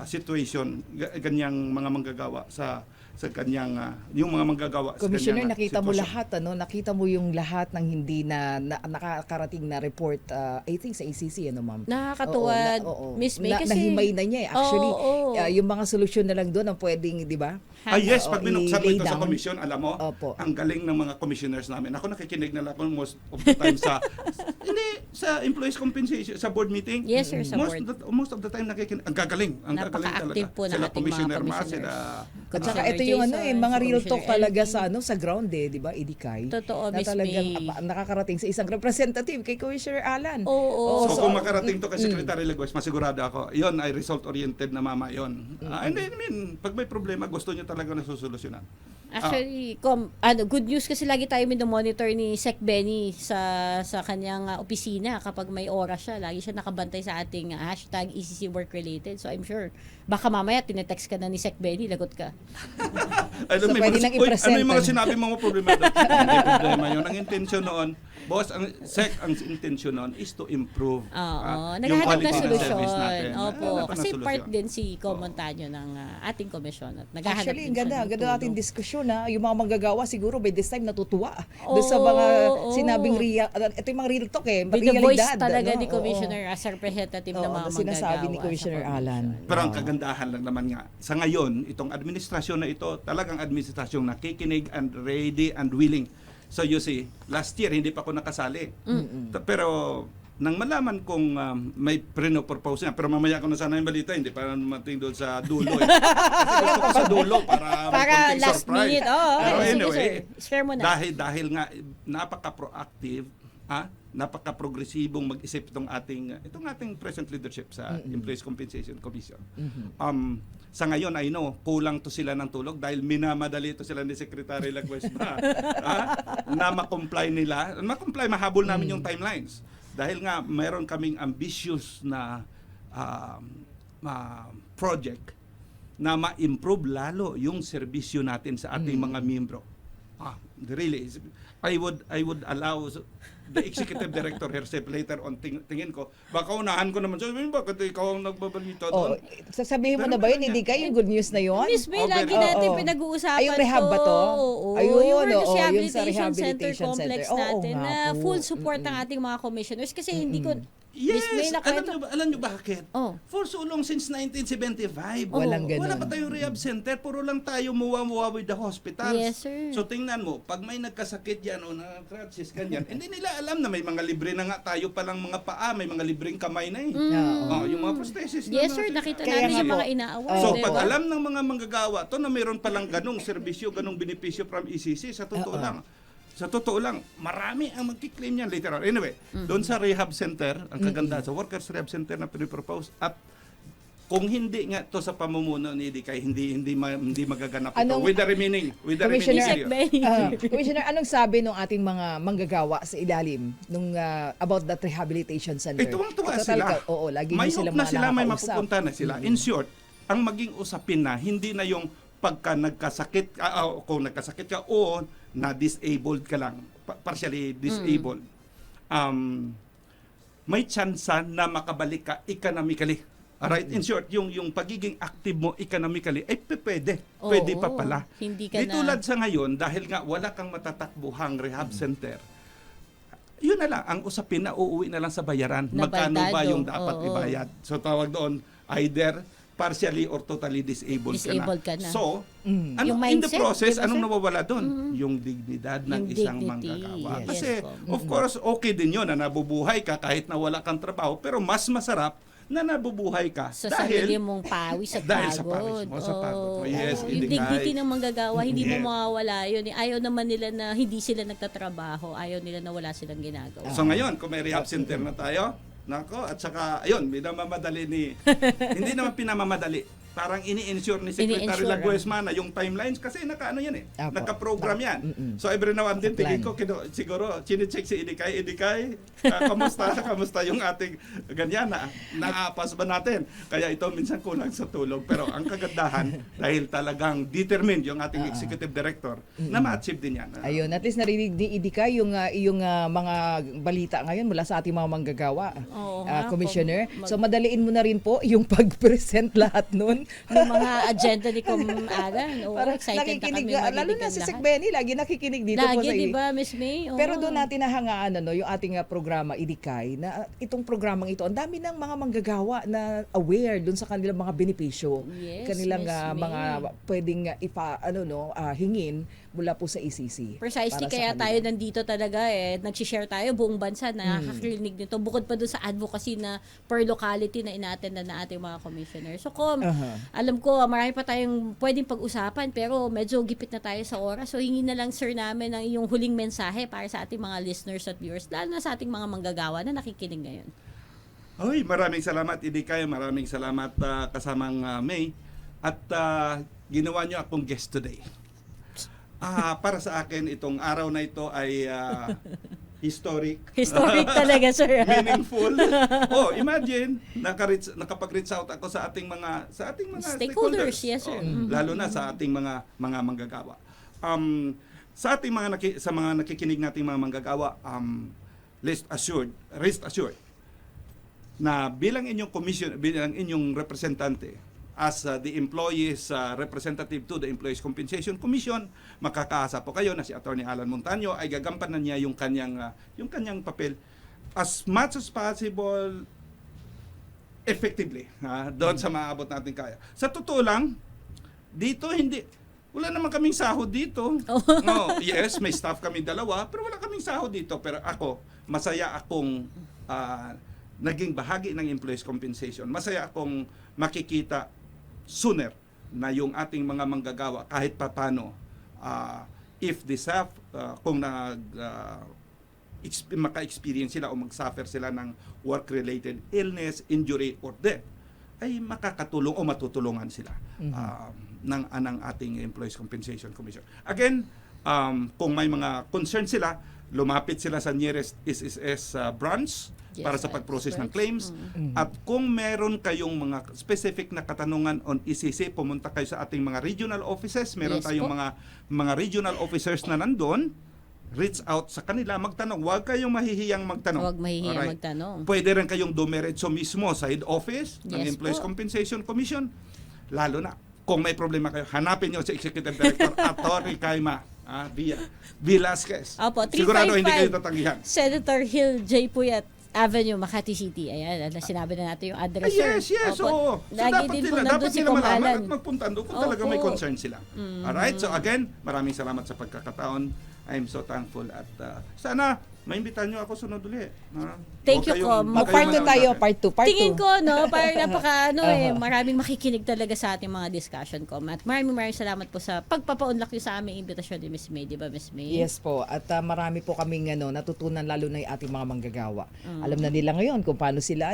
situation, ganyang mga manggagawa sa kanyang yung mga manggagawa sa Commissioner, kanyang nakita mo sitwasyon. lahat, ano? Nakita mo yung lahat ng hindi na nakakarating na report, I think sa ACC, ano ma'am? Nakakatuwa, Oo. Miss May, kasi... Nahimay na niya eh. Actually, Oo. yung mga solusyon na lang doon ang pwedeng, di ba? Yes, Oo, pag binuksan mo i-lay ito sa down. commission, alam mo, Opo. ang galing ng mga commissioners namin. Ako nakikinig na lang ako most of the time sa employees compensation, sa board meeting. Yes, sir, sa board. Most of the time nakikinig. Ang gagaling talaga. Napaka-active po ng Sila ating mga Commissioner Ma, commissioners. sila... At saka Commissioner ito yung ano Jason, mga real Commissioner talk talaga Elvin. sa ground eh, di ba? Idikay. Totoo, na Miss talagang May. nakakarating sa isang representative kay Commissioner Alan. Oo. So, kung makarating to kay Secretary Legues, masigurado ako, yon ay result-oriented na mama yon. And then, I mean, pag may problema, gusto niyo talaga na susolusyonan. Actually, good news kasi lagi tayo monitor ni Sec Benny sa kanyang opisina kapag may oras siya. Lagi siya nakabantay sa ating hashtag ECC Work Related. So I'm sure, baka mamaya tinetext ka na ni Sec Benny, lagot ka. Ano, So, may pwede mga- nang Uy, i-present, ano yung mga ano? sinabi mong problema doon? Hindi problema yun. Ang intention noon, boss, ang intention noon is to improve Oo, yung naghahanap quality ng ng solusyon. service natin. Opo, Naghahanap ng kasi solusyon. part din si Comontaño ng ating komisyon at naghahanap Actually, din ang ganda, siya ng ganda natin tulong. diskusyon na yung mga manggagawa siguro by this time natutuwa. Doon sa Oo, mga oo. sinabing real, ito yung mga real talk eh, With the voice realidad, talaga no? ni Oo. Commissioner as a representative ng Oo, mga na sinasabi manggagawa ni sa Commissioner Alan. commission. Pero ang kagandahan lang naman nga, sa ngayon, itong administrasyon na ito, talagang administrasyong nakikinig and ready and willing. So you see, last year hindi pa ako nakasali. Pero nang malaman kong may pre-propose na, pero mamaya ko na sana yung balita, hindi pa dumating doon sa dulo eh. Kasi gusto ko sa dulo para may konting last surprise. minute. Oo, Pero sige, anyway, sir. Share mo na. dahil nga napaka-proactive, napaka-progresibong mag-isip itong ating present leadership sa Employees Compensation Commission. Sa ngayon, I know, kulang to sila ng tulog dahil minamadali to sila ni Secretary Lagues na ma-comply nila. Mahabol namin yung timelines. Dahil nga, mayroon kaming ambitious na project na ma-improve lalo yung serbisyo natin sa ating mga miyembro. Really, I would allow the executive director herself later on tingin ko, baka unahan ko naman. So, bakit ikaw ang nagbabalita Oh, doon? sasabihin mo Pero na ba yun? ganyan. Hindi kayo yung good news na yun? Miss May, Oh, lagi very- natin Oo. pinag-uusapan Ay, yung rehab ba to? Oo, Ayun, yung Workers' oo, yung sa Rehabilitation Center rehabilitation complex center. Oo natin nga na po. full support ng ating mga commissioners kasi hindi ko... Yes, Miss May, alam nyo bakit? Oh. For so long, since 1975, Walang ganun. wala pa tayong rehab center, puro lang tayo muwa-muwa with the hospitals. Yes, sir. So tingnan mo, pag may nagkasakit yan o na-crutches, ganyan, hindi nila alam na may mga libre na nga tayo palang mga paa, may mga libreng kamay na eh. Oo. Yung mga prosthesis. Yes, na sir. natin. Nakita Kaya namin nga yung po. mga ina-award. So diba? pag alam ng mga manggagawa to na mayroon palang ganong serbisyo, ganong benepisyo from ECC, sa totoo lang, marami ang magkiklaim niyan later on. Anyway, doon sa rehab center, ang kaganda sa Workers Rehab Center na pinipropose, at kung hindi nga to sa pamumuno ni Dikay, hindi magaganap ito. Anong- With the remaining Commissioner- period. Commissioner, anong sabi ng ating mga manggagawa sa ilalim nung about that rehabilitation center? Tuwang-tuwa Ito sila. talaga, oo, lagi May niyo sila hope na mga sila, may nakakausap. mapupunta na sila. In short, ang maging usapin na, hindi na yung pagka nagkasakit, kung nagkasakit ka o na-disabled ka lang, partially disabled, may tsansa na makabalik ka economically. Alright, in short, yung pagiging active mo economically ay pwede. Oo, Pwede pa pala. hindi ka Di na- tulad sa ngayon, dahil nga wala kang matatakbuhang rehab center, yun na lang, ang usapin na uuwi na lang sa bayaran. Magkano ba Nabaldado, yung dapat oo. ibayad? So tawag doon, either partially or totally disabled ka na. So, Yung in the mindset, process, di ba, anong sir? nawawala doon? Yung dignidad ng Yung isang dignity, manggagawa. yes. Kasi, Yes po. of course, okay din yun na nabubuhay ka kahit na wala kang trabaho, pero mas masarap na nabubuhay ka Sa dahil sarili mong pawis at dahil sa pagod. pawis mo, sa pagod mo. Yes, Yung hindi dignity kahit- ng manggagawa, hindi Yes. mo mawawala yun. Ayaw naman nila na hindi sila nagtatrabaho. Ayaw nila na wala silang ginagawa. So ngayon, kung may rehab center na tayo, nako, at saka, ayun, pinamamadali hindi naman pinamamadali. parang ini-ensure ni Secretary Ini-ensure, Laguesma na yung timelines kasi naka-ano yan eh. Apo. Naka-program yan. Mm-mm. So every now and then, Naka-plan. tingin ko, siguro, chine-check si Idikay, kamusta yung ating ganyan na naapas ba natin? Kaya ito minsan kulang sa tulog. Pero ang kagandahan, dahil talagang determined yung ating executive director na ma-achieve din yan. Ayun, at least narinig ni Idika yung mga balita ngayon mula sa ating mga manggagawa, Oo nga, Commissioner. So madaliin mo na rin po yung pag-present lahat nun. Yung mga agenda ni Com Alan. Oo, Parang excited na nakikinig, kami lalo marinig na ang si lahat. Sec Benny, lagi nakikinig dito po Lagi, sa di ba, Miss May? Oo. Pero doon natin nahangaan yung ating programa Idikay na itong programang ito, ang dami ng mga manggagawa na aware doon sa kanilang mga benepisyo, Yes, kanilang Miss May. mga pwedeng hingin mula po sa ECC. Precisely, para sa kaya kanila. tayo nandito talaga nag-share tayo buong bansa na nakakarinig nito. Bukod pa doon sa advocacy na per locality na ina-attend na ating mga commissioners. So, alam ko, marami pa tayong pwedeng pag-usapan pero medyo gipit na tayo sa oras. So, hingi na lang sir namin ang iyong huling mensahe para sa ating mga listeners at viewers, lalo na sa ating mga manggagawa na nakikinig ngayon. Oy, maraming salamat Idikay, maraming salamat kasamang May at ginawa niyo akong guest today. Para sa akin itong araw na ito ay historic. Historic talaga, sir. Meaningful. Imagine nakapag-reach out ako sa ating mga Stakeholders, yes, sir. Lalo na sa ating mga manggagawa. Sa ating sa mga nakikinig nating mga manggagawa, rest assured na bilang inyong representante as the employees representative to the Employees Compensation Commission, makakaasa po kayo na si Attorney Alan Montaño ay gagampanan niya yung kanyang papel as much as possible effectively doon sa maaabot natin kaya. Sa totoo lang, dito wala naman kaming sahod dito. Yes, may staff kami dalawa, pero wala kaming sahod dito. Pero ako, masaya akong naging bahagi ng Employees Compensation. Masaya akong makikita sooner na yung ating mga manggagawa kahit papano if the staff kung maka-experience sila o mag-suffer sila ng work-related illness, injury, or death, ay makakatulong o matutulungan sila ng ating Employees Compensation Commission. Again, kung may mga concern sila, lumapit sila sa nearest SSS branch para sa pag-process ng claims. At kung meron kayong mga specific na katanungan on ECC, pumunta kayo sa ating mga regional offices. Meron Yes tayong po. mga regional officers na nandun. Reach out sa kanila, magtanong. Huwag kayong mahihiyang magtanong. Huwag mahihiyang Alright. magtanong. Pwede rin kayong dumiretso mismo sa head office ng Yes Employees po. Compensation Commission. Lalo na, kung may problema kayo, hanapin nyo si Executive Director Atty. Kaima Velasquez. Opo, Sigurado hindi 355. kayo tatanggihan. Senator Hill J. Puyat Avenue, Makati City. Ayan, sinabi na natin yung address, sir. Yes, Opo. oo. So Lagi din po nandun si nila malaman Kumalan. at magpunta doon kung talaga may Opo. concern sila. Alright, so again, maraming salamat sa pagkakataon. I'm so thankful at sana maimbitahan nyo ako sunod ulit. Thank you, Com. Part 2 tayo, part 2. Tingin ko, parang napaka, maraming makikinig talaga sa ating mga discussion, Com. At maraming salamat po sa pagpapaunlak niyo sa aming imbitasyon ni Miss May. Di ba, Miss May? Yes po. At marami po kaming natutunan lalo na yung ating mga manggagawa. Alam na nila ngayon kung paano sila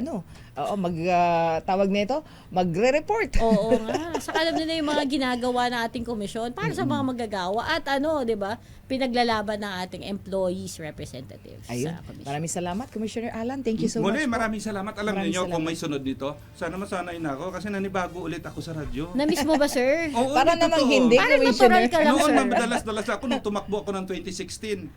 tawag nito, magre-report. Oo nga. Saka alam nila yung mga ginagawa ng ating komisyon para sa mga manggagawa at di ba, pinaglalaban ng ating employees representatives Ayun. sa komisyon. Maraming salamat, Commissioner Alan. Thank you so Muli, much. maraming salamat. Alam Maraming niyo kung salamat. may sunod dito, sana masanay na ako kasi nanibago ulit ako sa radyo. Na-miss mo ba, sir? Oo, Para hindi namang totoo. hindi, Parang Commissioner. natural ka lang, Noon, sir. madalas-dalas ako nung tumakbo ako ng 2016.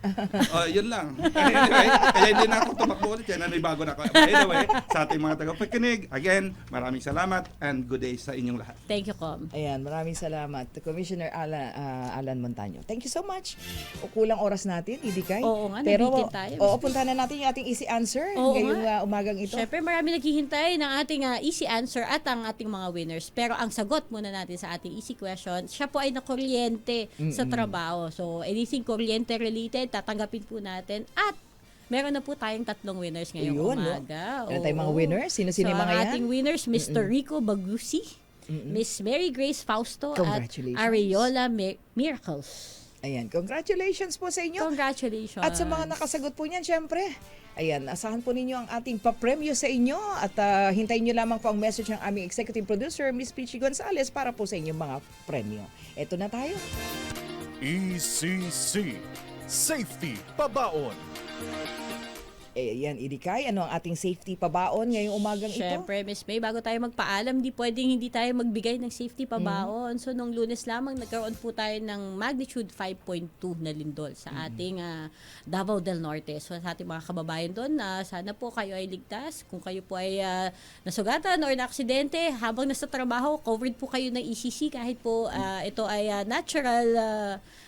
Yun lang. Anyway, kaya hindi na ako tumakbo ulit. Kaya nanibago na ako. By the way, sa ating mga tagapakinig, again, maraming salamat and good day sa inyong lahat. Thank you, Com. Ayan, maraming salamat. Commissioner Alan Montaño. Thank you so much. O kulang oras natin, Idikay. Oo nga, Pero, nabitin tayo. puntahan na natin yung ating easy answer Oo ngayong nga. umagang ito. Siyempre, marami naghihintay ng ating easy answer at ang ating mga winners. Pero ang sagot muna natin sa ating easy question, siya po ay nakuryente sa trabaho. So, anything kuryente related, tatanggapin po natin. At meron na po tayong 3 winners ngayong Ayun, no? umaga. Meron tayong mga Oo. winners. Sino-sino yung ang mga yan? ating winners, Mr. Rico Bagusi, Miss Mary Grace Fausto, at Congratulations. Areola Miracles. Ayan, congratulations po sa inyo. Congratulations. At sa mga nakasagot po niyan, syempre, ayan, asahan po ninyo ang ating papremyo sa inyo at hintayin nyo lamang po ang message ng aming executive producer, Miss Peachy Gonzalez, para po sa inyong mga premyo. Eto na tayo. ECC Safety Pabaon. Ayan, Irikay, ano ang ating safety pabaon ngayong umagang ito? Siyempre, Miss May, bago tayo magpaalam, di pwedeng hindi tayo magbigay ng safety pabaon. So, nung Lunes lamang, nagkaroon po tayo ng magnitude 5.2 na lindol sa ating Davao del Norte. So, sa ating mga kababayan doon, sana po kayo ay ligtas. Kung kayo po ay nasugatan or naaksidente, habang nasa trabaho, covered po kayo ng ECC kahit po ito ay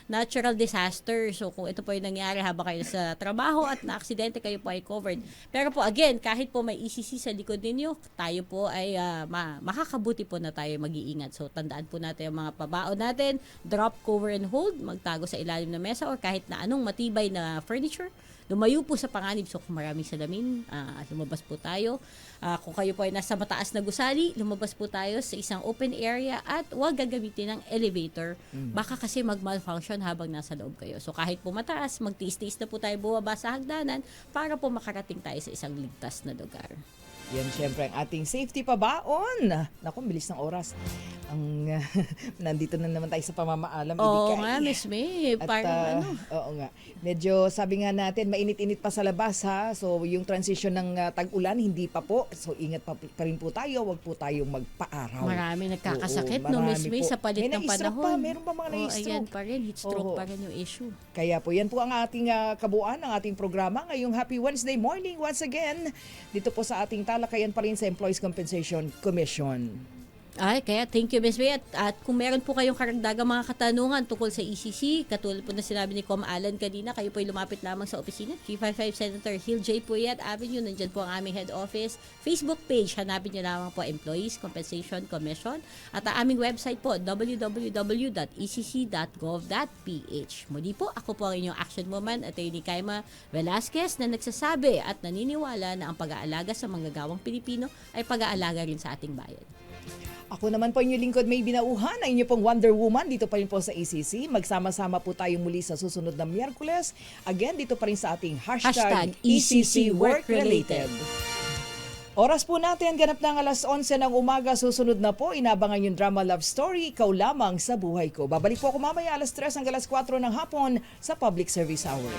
natural disaster. So, kung ito po yung nangyari habang kayo sa trabaho at na-aksidente, kayo po ay covered. Pero po, again, kahit po may ECC sa likod ninyo, tayo po ay makakabuti po na tayo mag-iingat. So, tandaan po natin ang mga pabaon natin. Drop, cover, and hold. Magtago sa ilalim ng mesa or kahit na anong matibay na furniture. Lumayo po sa panganib. So, kung maraming salamin, lumabas po tayo. Kung kayo po ay nasa mataas na gusali, lumabas po tayo sa isang open area at huwag gagamitin ng elevator. Baka kasi mag-malfunction habang nasa loob kayo. So, kahit po mataas, magtiis-tiis na po tayo bumaba sa hagdanan para po makarating tayo sa isang ligtas na lugar. Yan, syempre, ang ating safety pabaon. Naku, bilis ng oras. Nandito na naman tayo sa pamamaalam. Oo Irikay. nga, Miss May. At, Parang Oo nga. Medyo sabi nga natin, mainit-init pa sa labas ha. So yung transition ng tag-ulan, hindi pa po. So ingat pa rin po tayo. Huwag po tayong magpa-araw. marami nagkakasakit, Oo, no, marami Miss May, po. sa palit May ng na-stroke panahon. Pa. Meron pa mga Ayan na-stroke. pa rin, heat stroke Oo. pa rin yung issue. Kaya po, yan po ang ating kabuuan, ang ating programa ngayong Happy Wednesday morning once again. Dito po sa ating talakayan pa rin sa Employees Compensation Commission. Ay, kaya thank you, Miss May. At kung meron po kayong karagdagang mga katanungan tungkol sa ECC, katulad po na sinabi ni Com Alan kanina, kayo po ay lumapit lamang sa opisina, 355 Senator Hill J. Puyat Avenue. Nandyan po ang aming head office. Facebook page, hanapin nyo lamang po Employees Compensation Commission. At ang aming website po, www.ecc.gov.ph. Muli po, ako po ang inyong action woman, Atty. Kaima Velasquez, na nagsasabi at naniniwala na ang pag-aalaga sa manggagawang Pilipino ay pag-aalaga rin sa ating bayan. Ako naman po inyong lingkod May Binauhan, ang inyo pong Wonder Woman dito pa rin po sa ECC. Magsama-sama po tayo muli sa susunod na Miyerkules. Again, dito pa rin sa ating hashtag ECC Work Related. Oras po natin, ganap na ang 11:00 ng umaga. Susunod na po, inabangan yung drama Love Story, Ikaw Lamang sa Buhay Ko. Babalik po ako mamaya 3:00 hanggang 4:00 ng hapon sa Public Service Hour.